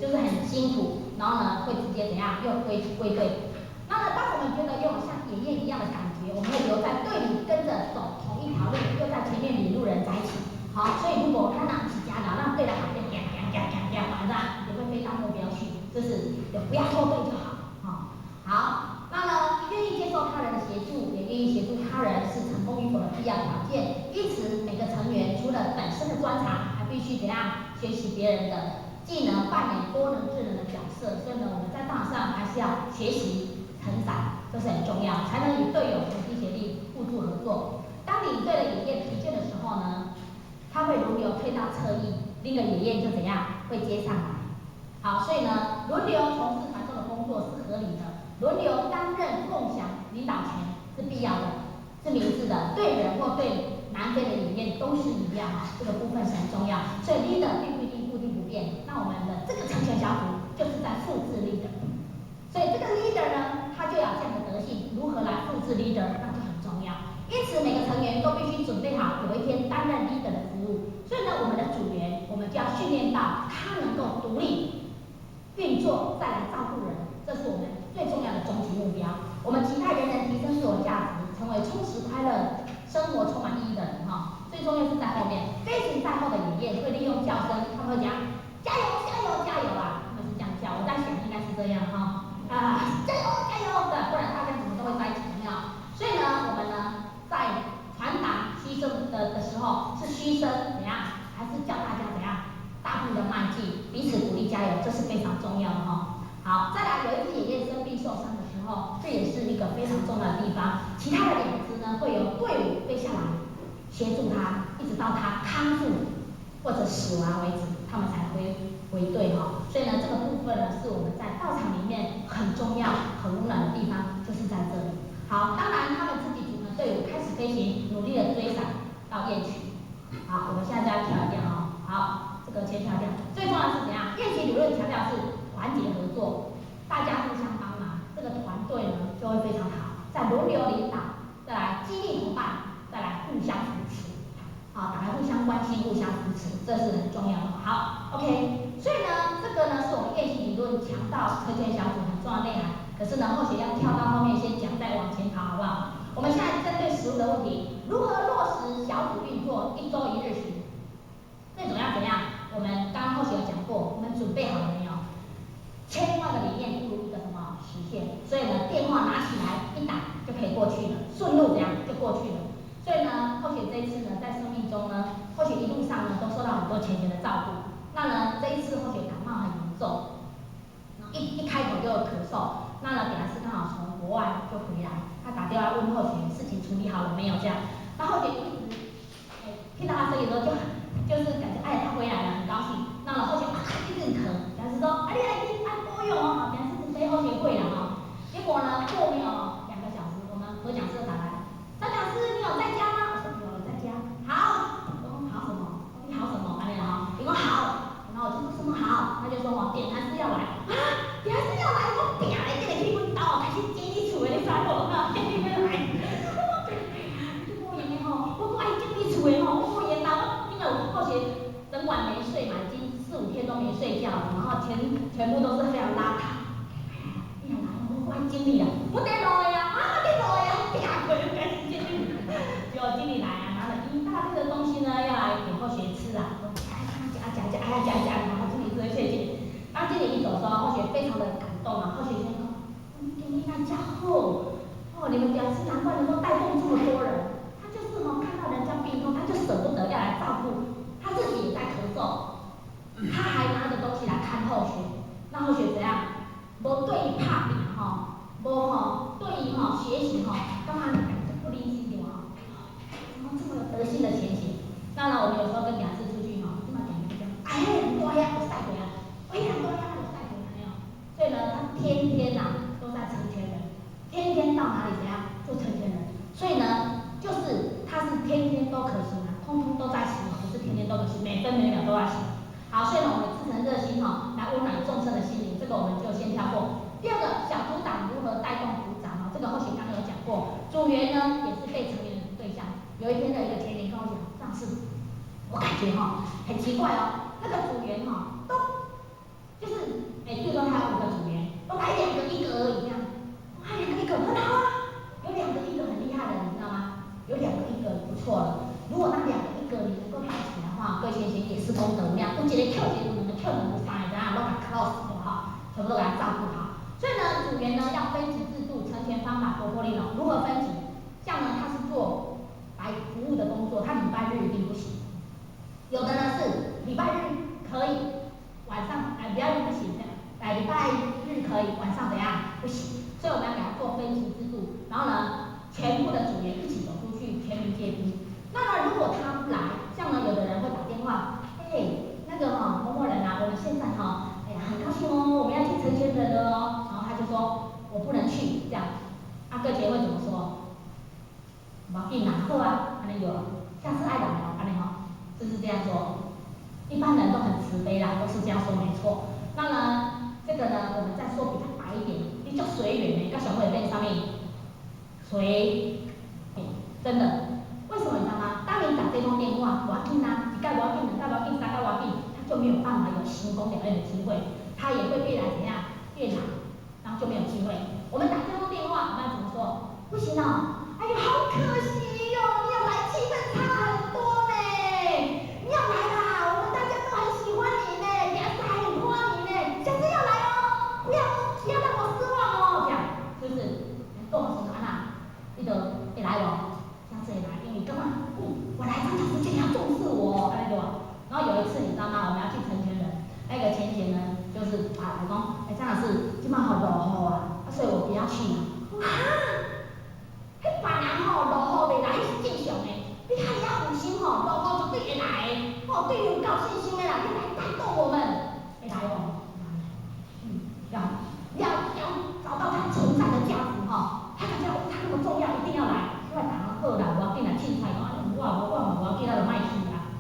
就是很辛苦，然后呢会直接怎样又归队。那么当我们觉得拥有像野雁一样的感觉，我们会留在队里跟着走同一条路，又在前面领路人在一起。好，所以如果看到几家的，让队的旁边反正也会飞到目标去，就是不要脱队就好。好，那么愿意接受他人的协助，也愿意协助他人是成功与否的必要条件。因此，每个成员除了本身的专长，还必须怎样学习别人的技能，扮演多能智能的角色。所以呢，我们在道上还是要学习成长，这是很重要，才能与队友同心协力，互助合作。当领队的野雁疲倦的时候呢，它会轮流推到侧翼，另一个野雁就怎样会接上来。好，所以呢，轮流从事传送的工作是合理的，轮流担任共享领导权是必要的，是明智的。对人或对南非的野雁都是一样这个部分是很重要。所以 leader 并不一定固定不变，那我们的这个成全小组就是在复制 leader。所以这个 leader 呢，他就有这样的德性，如何来复制 leader， 那就很重要。因此，每个成员都必须准备好有一天担任 leader 的职务。所以呢，我们的组员，我们就要训练到他能够独立运作，再来照顾人，这是我们最重要的终极目标。我们期待人人提升自我价值，成为充实快乐、生活充满意义的人最重要是在后面，飞行在后的野雁会利用叫声，他们会讲加油加油加油他们是这样叫，我在想应该是这样加油加油的，不然大家怎么都会在一起所以呢，我们呢在传达牺牲的时候是牺牲怎样，还是叫大家怎样大步的迈进，彼此鼓励加油，这是非常重要的好，再来有一只野雁生病受伤的时候，这也是一个非常重要的地方。其他的2只呢会由队伍飞下来协助他，一直到他康复或者死亡为止，他们才回队所以呢，这个部分呢是我们在道场里面很重要、很温暖的地方，就是在这里。好，当然他们自己组成队伍开始飞行，努力的追赶到雁群。好，我们现在就要调一调哈。好，这个先调掉。最重要的是怎样？练习理论强调是团结合作，大家互相帮忙，这个团队呢就会非常好。再轮流领导，再来激励同伴，再来互相扶持。好，大家互相关心、互相扶持，这是很重要的。好 ，OK。所以呢，这个呢是我们练习理论强调成全小组很重要的内涵。可是呢，后学要跳到后面先讲，再往前跑，好不好？我们现在针对实务的问题，如何落实小组运作1周1日行？最主要怎样？我们刚刚后学有讲过，我们准备好了没有？千万个理念不如一个什么实现？所以呢，电话拿起来一打就可以过去了，顺路怎样就过去了。所以呢，后学这一次呢，在生命中呢，后学一路上呢都受到很多前的照顾。那呢，这一次后学感冒很严重，一开口就有咳嗽。那呢，本来是刚好从国外就回来，他打电话问后学事情处理好了没有这样。那后学一直听到他声音之后就是感觉他回来了，很高兴。那后学一直咳，表示说你来听多用哦，表示被后学会了哈。结果呢，过没有2个小时，我们何讲师打来，张讲师你有在家吗？我说有在家。好，我说好什么？你好什么？你好，你说好。然后我就说什么好？他就说点燃师要来啊，点燃师要来，我拼来这个气氛刀，开始接你厝的你知无？哈，点你要来，我演的吼，我爱接你厝的吼，我演到，因为我后学整晚没睡嘛，已经4、5天都没睡觉了，然后全部都是非常邋遢。你来，我爱经理啊，我得来呀，得来呀，拼过就开始接你。结果经理来啊，拿了一大堆的东西呢，要来给后学吃啊。夹，然后经理说谢谢。当经理一走的时候，后学非常的感动啊。后学先说，给你那家伙，你们表示难怪能够带动这么多人。他就是看到人家病痛，他就舍不得要来照顾，他自己也在咳嗽，他还拿着东西来看后学。那后学怎样？无对伊拍拼无对伊学习干嘛不吝惜对吗？怎么这么有德性的前行？当然，我们有时候跟讲师出去这么讲就讲，很多呀，我带回来，很多呀，我带回来没有？所以呢，他天天都在成全人，天天到哪里怎样就成全人。所以呢，就是他是天天都可行通通都在行，不是天天都可行，每分每秒都在行。好，所以呢，我们自成热心来温暖众生的心灵，这个我们就先跳过。第二个，小组长如何带动组长这个后学刚刚有讲过。组员呢也是被成员的对象。有一天的一个前员跟我讲，上次我感觉很奇怪那个组员都就是比如说他有5个组员，都来2个1个而已这样，2个1个很好啊，有2个1个很厉害的，你知道吗？有2个1个不错了。如果那2个1个你能够带起来的话，各位学也是功德量，不觉得跳节舞能跳能不3个怎样都把 close 全部都给他照顾好。所以呢，组员呢要分级制度、成全方法、活泼利用，如何分级？像呢，他是做来服务的工作，他礼拜日一定不行。有的呢是礼拜日可以，晚上礼拜日不行的，礼拜日可以，晚上怎样不行。所以我们要给他做分级制度，然后呢，全部的组员一起走出去，全民皆兵。那么如果他不来，像呢有的人会打电话，那个某某人我们现在很高兴我们要去成全人了然后他就说我不能去，这样，各姐会怎么说？没紧好安尼就下次爱来安尼就是这样说。一般人都很慈悲啦，都是这样说没错。那呢，这个呢，我们再说比较白一点，比较随缘的，跟小慧在上面随，真的，为什么你知道吗？当你打这通电话，我要紧1盖我要紧，2盖我要紧，3盖我要紧，他就没有办法有行功了恩的机会，他也会越来怎样越懒，然后就没有机会。我们打这通电话，我们要怎么说？不行哎呦，好可惜你要来气氛差很多呢，你要来啦，我们大家都很喜欢你呢，梁子还很欢迎呢，下次要来不要让我失望这样，是不是？跟我说你就会来下次会来，因为干嘛？我来张讲师，你要重视我，对吧？然后有一次你知道吗？我们要去成全人，那个前贤呢，就是我讲，张老师今晚好落雨所以我不要去迄别人落雨袂来，迄是正常的。你看你要有心落雨就对会来的，对有够信心的啦，你来带动我们，会来要找到它存在的价值他感觉它那么重要，一定要来。我讲好啦，我要紧来凊彩我无要紧，咱就莫去啦。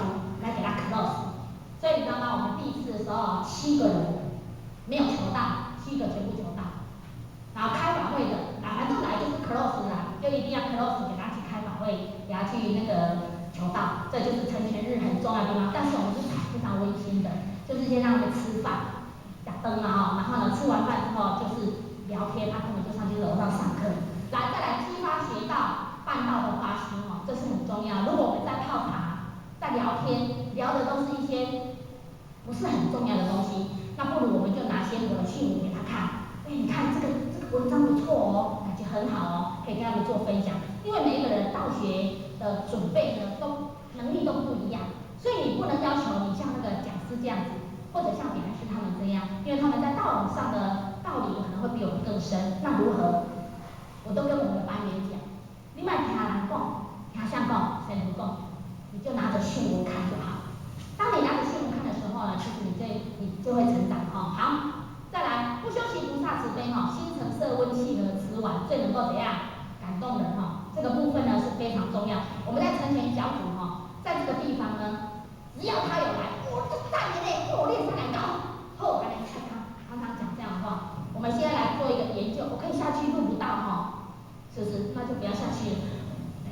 组来给他 close。所以你知道吗？我们第一次的时候7个人没有求到，7个全部求到。然后开法会的，反正来就是 close 啦，就一定要 close 给他去开法会，给他去那个求道，这就是成全日很重要的地方。但是我们是非常温馨的，就是先让他们吃饭，打灯啊，然后呢吃完饭之后就是聊天，他根本就上去楼上上课。来，再来激发学道、办道的发心哦，这是很重要。如果我们在泡茶、在聊天，聊的都是一些不是很重要的东西，那不如我们就拿些文讯给他看。你看这个文章不错哦，感觉很好哦，可以跟他们做分享。因为每一个人道学的准备呢，都能力都不一样，所以你不能要求你像那个讲师这样子，或者像比兰师他们这样，因为他们在道理上的道理可能会比我们更深。那如何？我都跟我们的班员讲，你买听人讲，听谁讲，谁不讲，你就拿着讯文看就好。当你拿着讯文看的时候呢，其实你就会成长哈。好，再来，不修习菩萨慈悲哈，心诚色温气和慈婉最能够怎样感动人哈。这个部分呢是非常重要。我们在成全小组哈，在这个地方呢，只要他有来，我就赞你嘞，我练上来高。后还能看他常常讲这样的话。我们现在来做一个研究，我可以下去录不到哈，是不是？那就不要下去了，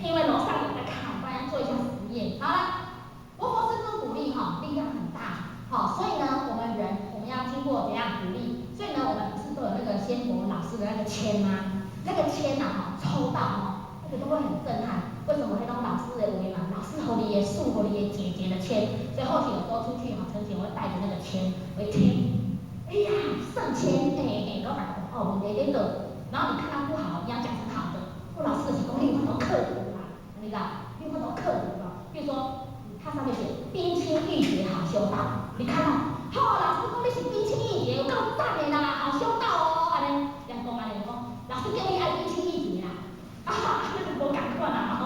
因为楼上有在看，不然做一下实验。好了，活佛师父鼓励哈，力量很大，好，所以呢，我们要经过怎样鼓励？所以呢，我们不是都有那个仙佛老师的那个签吗？那个签呐，抽到哈，那个都会很震撼。为什么会弄老师的为嘛？老师和你的树和你的姐姐的签，所以后期有时候出去哈，陈姐会带着那个签回听。哎呀，圣签，老板哦，你那个，然后你看他不好，你要讲成好的。我老师是讲另外都克服啦，你知道？另外都克服了。比如说，它上面写冰清玉洁好修道，你看到？老师讲你是冰清玉洁，有够赞的啦，好修道哦，安尼，人讲安尼讲，老师叫你爱冰清玉洁啦，那就无赶快啦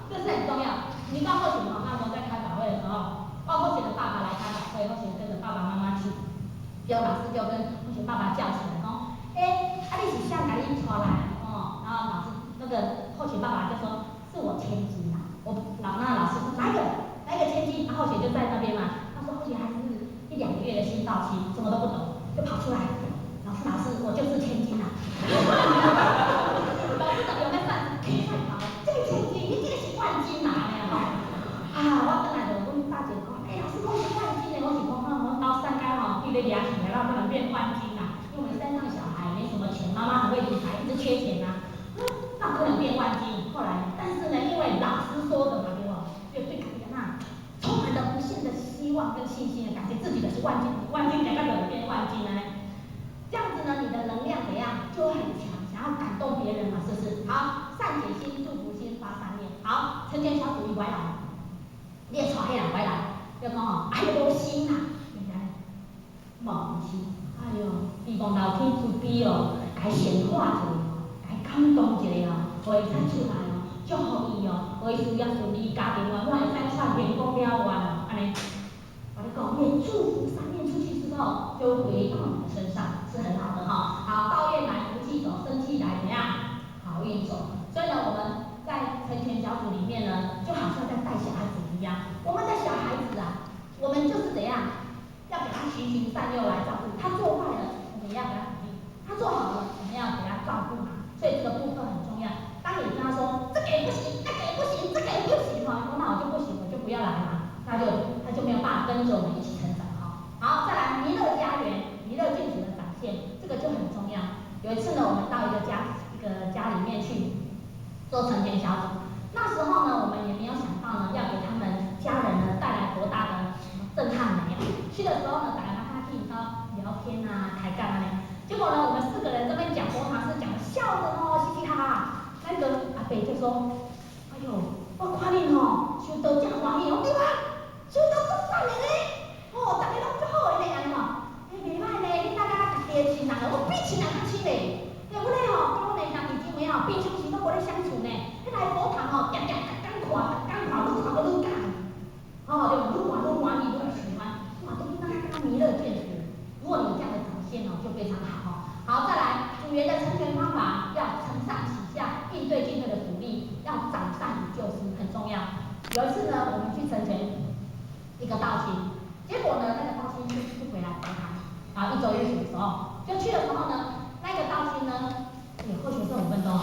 这是很重要。你到后期那时候在开法会的时候，后期的爸爸来开法会，后期跟着爸爸妈妈去。结果老师就跟同学爸爸叫起来，讲，你是谁把你抓来？然后老师那个后学爸爸就说是我千金啦。那老师说哪一个千金？后学就在那边嘛。他说后学还是1、2个月的新到期，什么都不懂，就跑出来，老师，我就是千金啦。老师有在算，这个千金，你这个是万金啦，我等来就跟大姐讲，老师讲是万金的，我是讲我到山间地咧抓起来，让不能变万金啦。因为我们山上小孩没什么钱，妈妈很会理财，一直缺钱呐。那不能变万金。后来，但是呢，因为老师说的嘛，对不？就对凯蒂娜充满了无限的希望跟信心的感觉，自己的是万金，万金两个人变万金了呢。这样子呢，你的能量怎样就会很强，想要感动别人嘛，是不是？好，善解心、祝福心发3念。好，成全小组一回来，你也带迄人回来，就讲哎呦心啊，应该无心，哎呦，希望老天慈悲哦，该显化一下哦，该感动一下哦，互伊才出来哦，祝福伊哦，互伊事业顺利，家庭圆满，会使串联讲了完哦，安尼。我就讲，念祝福3念出去之后，就回到你的身上，是很好的哈。好，道业来，福气走，生气来，怎样？好运走。所以呢，我们在成全小组里面呢，就好像在带小孩子一样。我们的小孩子啊，我们就是怎样，要给他循循善诱来照顾。他做坏了，我们也要给他鼓励；他做好了，我们要给他照顾嘛。所以这个部分很重要。当你跟他说这个也不行，那个也不行，这个也不行哈，那我就不行，我就不要来嘛。他就没有办法跟着我们一起成长哈。好，再来弥勒家园，弥勒净土的展现，这个就很重要。有一次呢，我们到一个家里面去做成全小组，那时候呢，我们也没有想到呢，要给他们家人呢带来多大的震撼没有？去的时候呢，大家他可以聊天啊，抬杠啊呢。结果呢，我们4个人这边讲佛堂是讲笑的哦，嘻嘻哈哈。那个阿伯就说：“哎呦，我看你哦，修道这欢喜哦，对吧？修道足赞的呢，大家拢足好的呢，安尼吼。袂歹呢，你大家家己的亲人，我比亲人较亲嘞。阮的跟阮的兄弟姐妹平常时都无咧相处呢，来佛堂常常赶快愈看愈喜，就愈看愈欢喜，愈喜欢。哇，都跟他弥勒见识。如果你有这样的展现就非常好好，再来组员的成全方法，要承上启下，应对进退的鼓励，要长善与救失，很重要。有一次呢，我们去成一个道亲，结果呢，那个道亲就回来陪他，然后一周日的时候就去的时候呢，那个道亲呢，也或许是5分钟，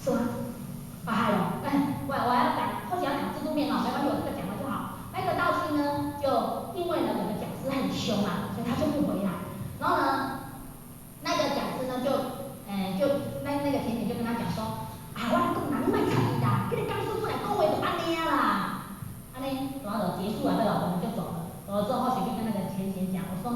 是吗？嗨了，我要讲，或许要讲制度面哦，没关系，我这个讲了就好。那个道亲呢，就因为呢我的讲师很凶啊，所以他就不回来。然后呢，那个讲师呢那个甜甜就跟他讲说，啊，我讲啦，你莫插伊啦，这个讲师出来讲话就安尼啊啦，安尼，然后就结束了，对了，我们就走了。走了之后，或许就跟那个甜甜讲，我说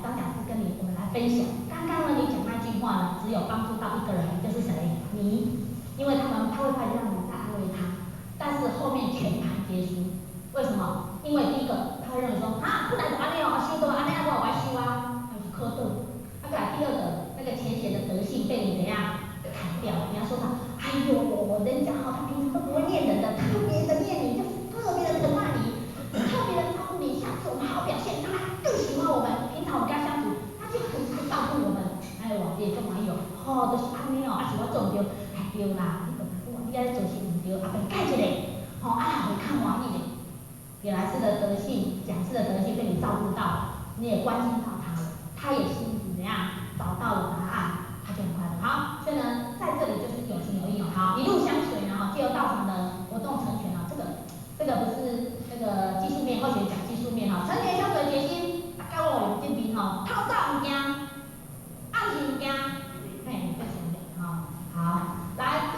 张讲师跟我们来分享，刚刚呢你讲那句话呢，只有帮助到一个人，就是谁？你。因为他会让你在安慰他，但是后面全盘皆输。为什么？因为第一个他会认为说啊，不然就安尼哦，修都安尼啊，我修啊，那就是苛刻。再来第二个，那个浅显的德性被你怎样砍掉？人家说他，哎呦，人家他平常都不会念人的，特别的念你，就是特别的疼爱你，特别的照顾你，下次我们好表现，让他更喜欢我们。平常我们跟他相处，他就很照顾我们。哎呦，也就没有，就是安尼哦，是我做唔对。对啦，你在做事唔对，啊，被改一下，会较满意的。原来是的德性，讲师的德性被你照顾到了，你也关心到他了，他也心里怎样找到了答案，他就很快乐。好，所以呢，在这里就是有情有义哦。好，一路相随呢，借由道场的活动成全啊，这个不是那个技术面，或许讲技术面成全相随决心，大家有这边透早唔惊，暗时唔惊，不想的好。来，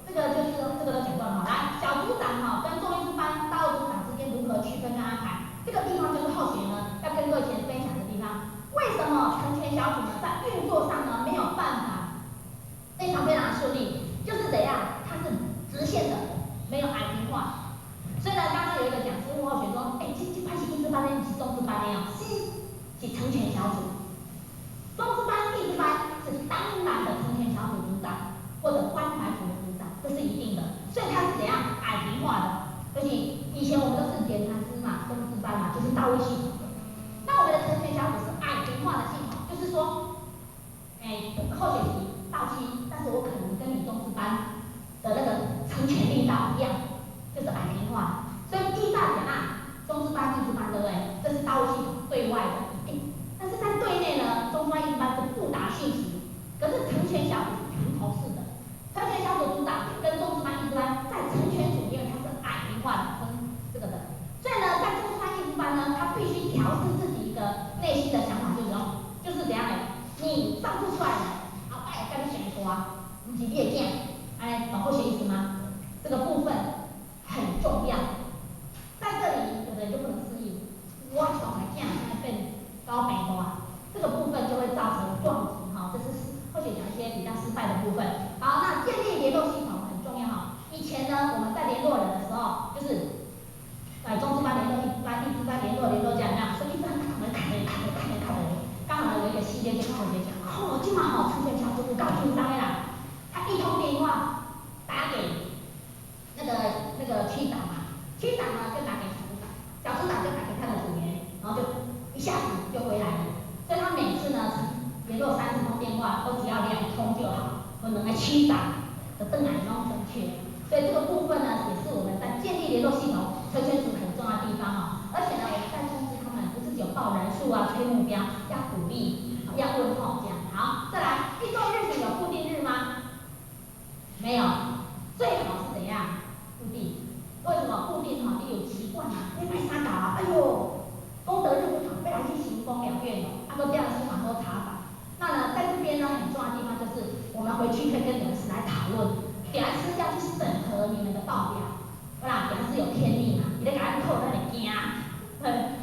这个就是这个都讲过了哈。来，小组长跟中医师班大二组长之间如何区分跟安排？这个地方就是后学呢要跟各位前分享的地方。为什么成全小组呢在运作上呢没有办法非常顺利？就是怎样，它是直线的，没有矮平化。所以呢，刚刚有一个讲师问后学说，这班是艺术班呢，是中师班呢？是成全小组。中师班、艺术班是当然的成全小组组长。或者关怀组的组长，这是一定的，所以它是怎样矮平化的？而且以前我们都是点禅师嘛，中师班嘛，就是大卫系统。那我们的成全小组是矮平化的系统，就是说，后学期到期，但是我可能跟你中师班的那个成全力道一样，就是矮平化。所以依照讲中师班、艺术班，对不对？这是大卫系统对外的一定，但是在对内呢，中师班、艺术班是不达讯息，可是成全小组是平头式的。成全小组组长跟中师班、艺术班在成全组，因为它是矮平化的，这个的，所以呢，在中师班、艺术班呢，他必须调试自己一个内心的想法，就是怎样的，你上不出来的，后摆跟你想说，不是你的囝，懂后学意思吗？这个部分很重要，在这里有的人就不能适应，我从来囝变高白花，这个部分就会造成撞击这是或许讲一些比较失败的部分。好，那建立联络系统很重要以前呢，我们在联络人的时候，就是中师班联络一班、艺术班联络这样，所以一般我们看。刚好有一个系列就跟我姐讲，今晚成全小组有够紧张的啦，他一通电话打给那个区长嘛，区长呢就打给小组长，小组长就打给他的组员，然后就一下子就回来了。所以他每次呢联络30通电话，都只要2通就好，可能区长的邓来拢准确。所以这个部分呢，也是我们在建立联络系统成全组很重要的地方而且呢，我们在通知他们，不是只有报人数催目标，要鼓励，要问候这样。好，再来，一周日程有固定日吗？没有，最好是怎样固定？为什么固定你有习惯你买啥搞哎呦，功德日不常，被来去行功了愿这样是蛮多查法。那呢，在这边呢，很重要的地方就是我们回去可以跟点师来讨论，点师要去审核你们的报表，点师有天命你在给他扣那里惊，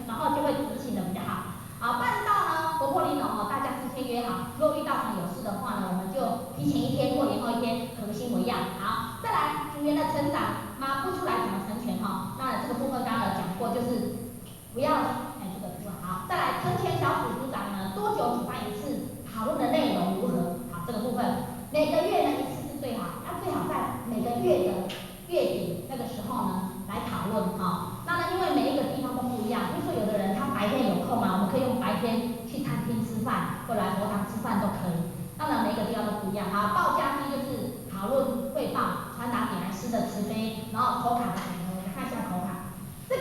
然后就会执行的比较好。好，办到呢，活泼玲珑大家事先约好，如果遇到有事的话呢，我们就提前1天或延后1天，核心为样。好，再来组员的成长，不出来怎么成全那这个部分刚刚有讲过，就是不要。好，再来成全小组组长呢，多久举办一次？讨论的内容如何？好，这个部分每个月呢1次是最好，最好在每个月的月底那个时候呢来讨论那呢，因为每一个地方都不一样，比如说有的人他白天有空我们可以用白天去餐厅吃饭，或来佛堂吃饭都可以。当然每一个地方都不一样报价金就是讨论汇报，传达点来师的慈悲，然后口卡的审核，我们看一下口卡。这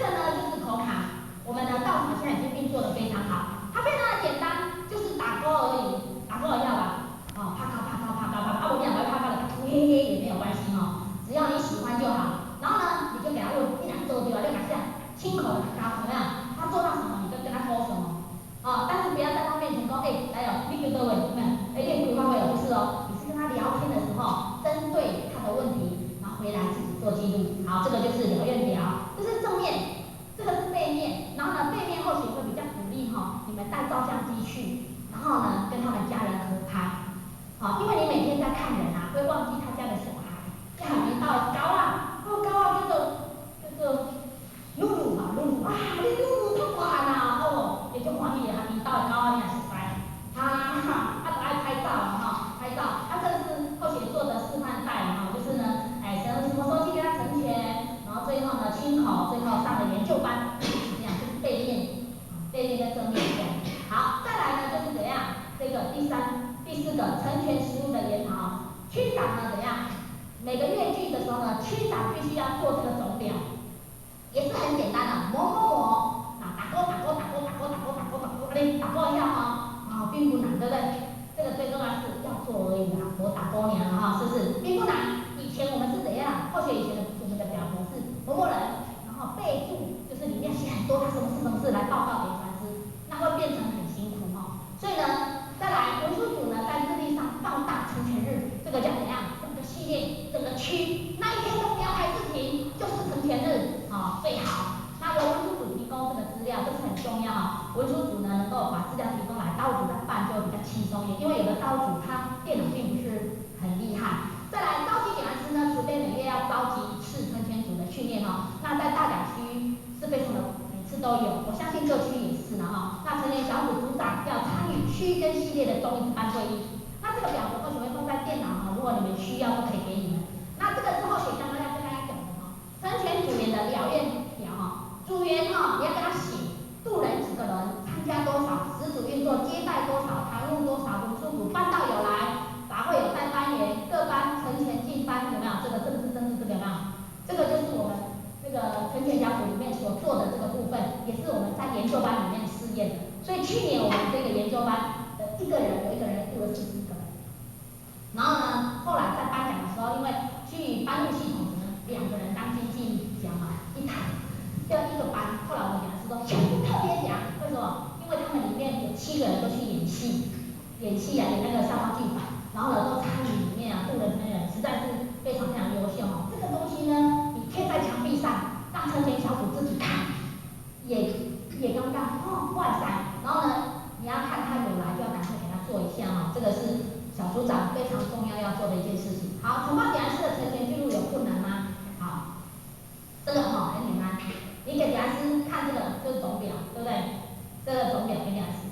每个月聚的时候呢，区长必须要做这个总表，也是很简单的，某某某，打勾，你打勾一下哈，并不难，对不对？这个最重要是要做而已啦，我打勾年了哈，是不是？并不难。以前我们是怎样？或许以前我们的表格是某某人，然后备注就是里面写很多他什么事来报告给传师，那会变成很辛苦哈。所以呢，再来文书组呢在日历上放大成全日，这个叫怎样？整个系列整个区那一天都不要开视频，就是成全日最好。那由文书组提供这个资料，这是很重要哈。文书组呢能够把资料提供来，刀组来办就比较轻松一点，因为有的刀组他电脑并不是很厉害。再来高级点完师呢，除非每月要召集一次成全组的训练哈，那在大甲区是非常的每次都有，我相信各区也是了哈。那成员小组组长要参与区跟系列的中一班会议，那这个表格或许会放在电脑哈，如果你们需要都可以给你们。那这个之后写刚刚要跟大家讲的哈，成全组员的了愿表哈，组员哈你要跟他写渡人几个人，参加多少，十组运作接待多少，堂务多少，文书组班导有来，杂会有带班员，各班成全进班有没有？这个政治这个有没有？这个就是我们这个成全小组里面所做的这个部分，也是我们在研究班里面试验的。所以去年我们这个研究班的有一个人渡了40个人，然后呢，后来在颁奖的时候，因为去班务系统呢2个人当经济奖嘛，一台，要一个班，后来我们讲是说全部特别奖，为什么？因为他们里面有7个人都去演戏啊，演那个校方剧团，然后呢都参与里面啊，渡人成员实在是非常优秀哈。这个东西呢，你贴在墙壁上，让成全小组自己看，也刚刚哇塞，然后呢，你要看他有来就要赶快给他做一下哈，这个是小组长非常重要要做的一件事情。好，统包点师的成全记录有困难吗？好，这个很简单，你给点师看这个就是总表，对不对？这个总表给点师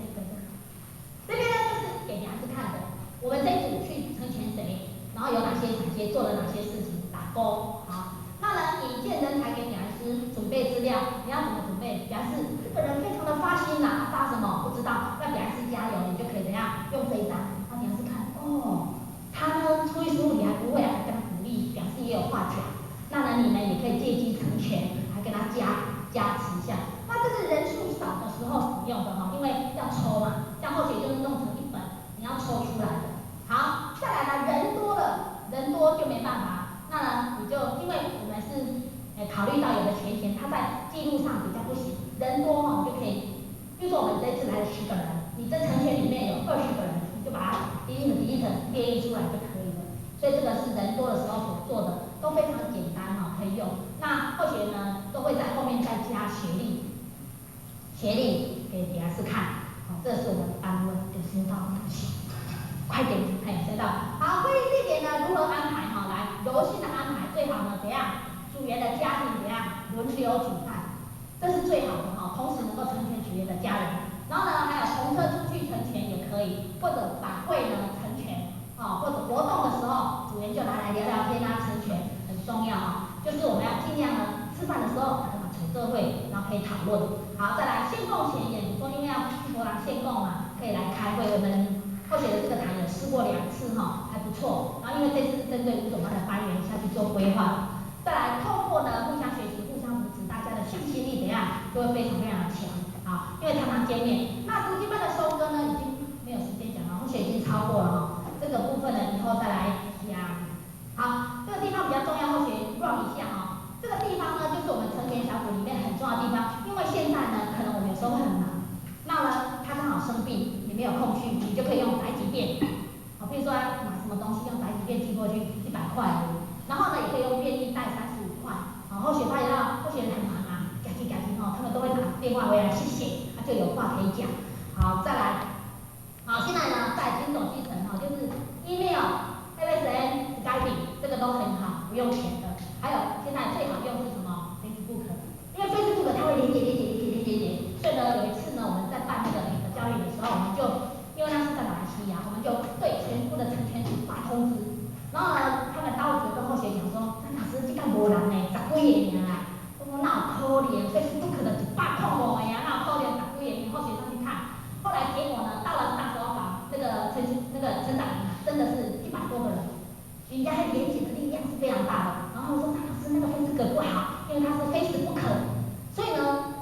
这边呢就是给点师看的，我们这一组去成全谁，然后有哪些做了哪些事情，打勾。好，那呢引荐人才给点师准备资料，你要怎么准备？点师这个人非常的发心啦，发什么不知道，要点师加油，你就可以怎样用这一张，让点师看他呢出一书你还不会，还跟他鼓励，表示也有话讲。那呢你们也可以借机成全，还跟他加持一下。那这是人数少的时候使用的哈，因为要抽嘛，像后学就是弄成1本，你要抽出来的。好，再来呢，人多了，人多就没办法，那呢你就因为我们是考虑到有的学员他在记录上比较不行，人多你就可以，比如说我们这次来了10个人，你这成全里面有20个人，你就把它delete 列印出来就可以了。所以这个是人多的时候所做的，都非常简单哈，可以用。那后学呢都会在后面再加学历给点师看，这是我们的班论，有收到东西，快点，收到。好，会议地点呢如何安排哈？来，柔性的安排，最好呢怎样？组员的家庭怎样轮流煮饭，这是最好的哈，同时能够成全组员的家人。然后呢，还有同车出去成全也可以，或者晚会呢成全，或者活动的时候，组员就拿来聊聊天啊，成全很重要哈。就是我们要尽量呢，吃饭的时候筹社会，然后可以讨论。好，再来献供前也不说，因为要去佛堂献供嘛，可以来开会。我们后学的这个堂有试过2次哈，还不错。然后因为这次是针对5种班的班员下去做规划。再来透过呢互相学习、互相扶持，大家的向心力怎样就会非常的强。好，因为常常见面。那读经班的收割呢，已经没有时间讲了，后学已经超过了哈。这个部分呢，以后再来讲。好，这个地方比较重要，后学 run 一下哈。这个地方呢，就是我们成全小组里面很重要的地方，因为现在呢，可能我们有时候很忙，那呢，他刚好生病，也没有空去，你就可以用宅急便，比如说买什么东西用宅急便寄过去100块而已，然后呢，也可以用便利袋35块，后学发现到后学很忙啊，赶紧他们都会打电话回来谢谢，就有话可以讲。好，再来，好，现在呢，在金总继承就是 email、MSN、Skype 这个都很好，不用钱的。还有现在最好用是什么 ？Facebook， 因为 Facebook 它会连接，所以呢，有一次呢，我们在办那个教育的时候，我们就因为那是在马来西亚，我们就对全部的成全组发通知，然后呢，他们到学跟后学讲说，张老师这个无人呢，10几个啦，我说那有可怜 ，Facebook 的100块5个呀，那有可怜10几个，后学上去看，后来结果呢，到了大手法，那个成长营真的是100多个人，人家连接的力量。是非常大的。然后我说张老师那个分这个不好，因为它是非死不可，所以呢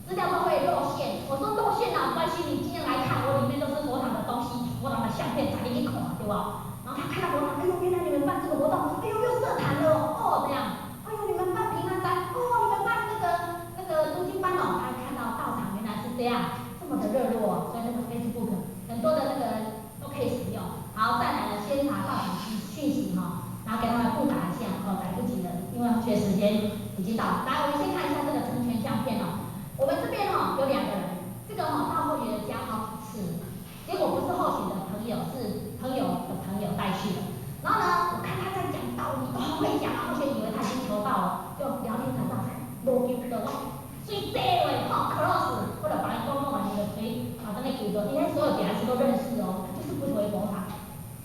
资料都会露馅。我说露馅哪有关系，你今天来看我里面都是佛堂的东西，佛堂的相片摆一看，对吧？然后他看到佛堂，哎呦原来你们办这个活动，哎呦又社团了哦这样，哎呦你们办平安斋，哦你们办那个读经班哦，他看到道场原来是这样，这么的热络，所以那个 Facebook 很多的那个人都可以使用。好，再来呢，先查道场讯息哈，然后给他们布达一下哦，来不及了，因为学时间已经到了。来，我们先看一下这个成全相片哦。我们这边哈有2个人，这个哈到后援家好几次，结果不是候选的朋友，是朋友的朋友带去的。然后呢，我看他在讲道理，都很会讲，候选以为他已经求到了，就聊天谈到无救的我。最这位哈 close， 或者把人沟通完你的谁把那个举着，因为所有点还是都认识哦，他就是不回佛堂，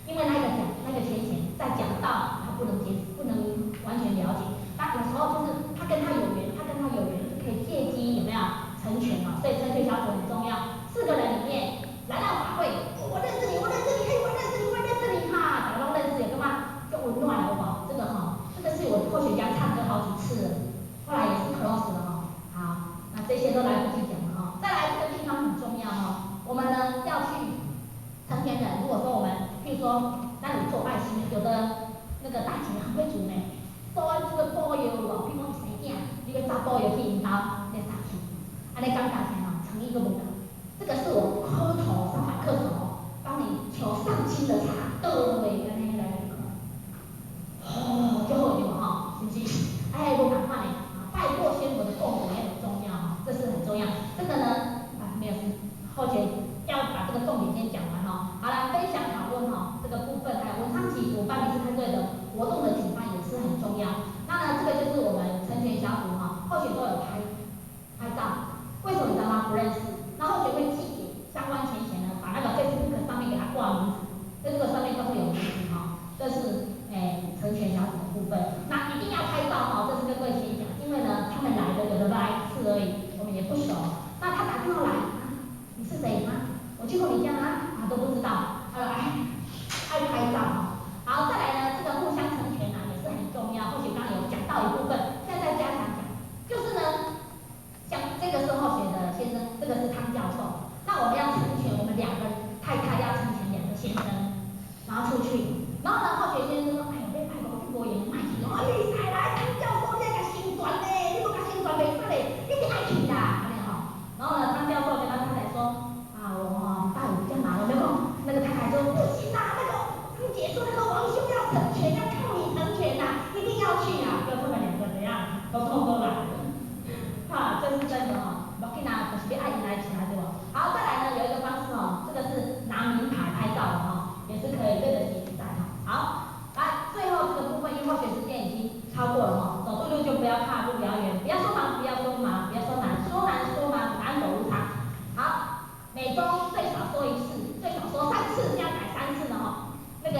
因为那个讲那个浅在讲道，他不能完全了解，他有时候就是他跟他有缘，就可以借机有没有成全嘛，所以成全小组很重要。4个人里面来到法会，我认识你，我认识你，嘿，我认识你，我认识你哈，假装认识有干嘛？就温暖了吧，这个哈，这个是我候选家唱歌好几次了，后来也是 close 了哈。好，那这些都来不及讲了哈。再来这个地方很重要哈，我们呢要去成全人。如果说我们，譬如说那里做爱心，有的那个大姐很会煮呢，做这个包邮哦，比如讲生囝，你个炸包邮去引导来炸去，安尼讲价钱哦，诚意个无够。这个是我磕头300磕头，帮你求上亲的茶，对，安尼来哦，就好对嘛哈，是不是？哎，我赶快呢，拜过先佛的供品也很重要哈，这是很重要。这个呢，没有事，后前要把这个重点先讲完哈。好了，分享讨论哈，这个部分还有文昌祈福、办理事开会的活动的举办也是很重要。那呢，这个就是我们成全小组哈，后续都有拍照，为什么你知道吗？不认识，那后续会寄给相关前贤呢，把那个 Facebook 上面给他挂名字，在这个上面都会有名字哈，这是成全小组的部分。那一定要拍照哈，这是跟各位先讲，因为呢，他们来的有的来1次而已，我们也不熟。那他打电话来，你是谁吗？我去过你家吗？都不知道，他说爱拍照哈。好，再来呢，这个互相成全呢也是很重要。或许刚刚有讲到一部分，现在再加强讲，就是呢，像这个是候选的先生，这个是汤教授。那我们要成全我们2个太太要成全2个先生，然后出去。然后呢，候选先生说，哎呦，你派我去无闲卖去，哦，你才来汤教授，你甲宣传呢，你无甲宣传袂使嘞，你得爱去啦，安尼吼。然后呢，汤教授跟他太太说，我大午比较忙，我就讲那个太太说不行啦，那个张姐说那个王兄要成全，要靠你成全呐，一定要去啊，就他们2个怎样，都冲过来了，哈，这是真的哦，不要紧啦，就是要爱因来起来对不？好，再来呢有一个方式哦，这个是拿名牌拍照的哈，也是可以对得起时代哈。好，来最后这个部分，因为候选时间已经超过了哈，走对路就不要怕路比较远，不要说忙，不要说忙，不要说难，说难说忙，难走如常。好，每周最少说1次，最少说3次，这样改3次呢哈。那个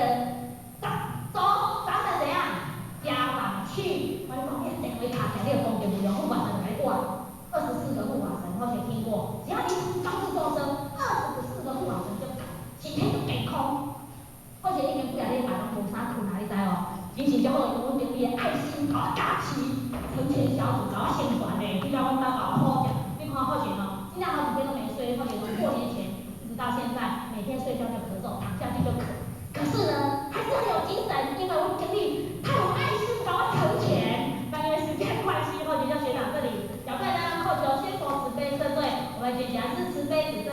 走，咱们怎样？家访去，我讲你电话卡起来，你有公平不用护法神来挂，24个护法神，或许听过，只要你帮助众生，24个护法神就身体就健康。或许一年不然你买拢无啥困难，你知哦？真是就好，用你的爱心搞加持，成全小组搞宣传嘞，你讲我们搞好点，你看候选哦，尽量好几天都没睡，或者从过年前一直到现在，每天睡觉就咳嗽，躺下去就咳。可是呢，还是很有精神，因为我经历太有爱心，搞我成全。那因为时间关系，或许就学长这里，小队呢，后久先佛慈悲，对，我们姐姐还是慈悲。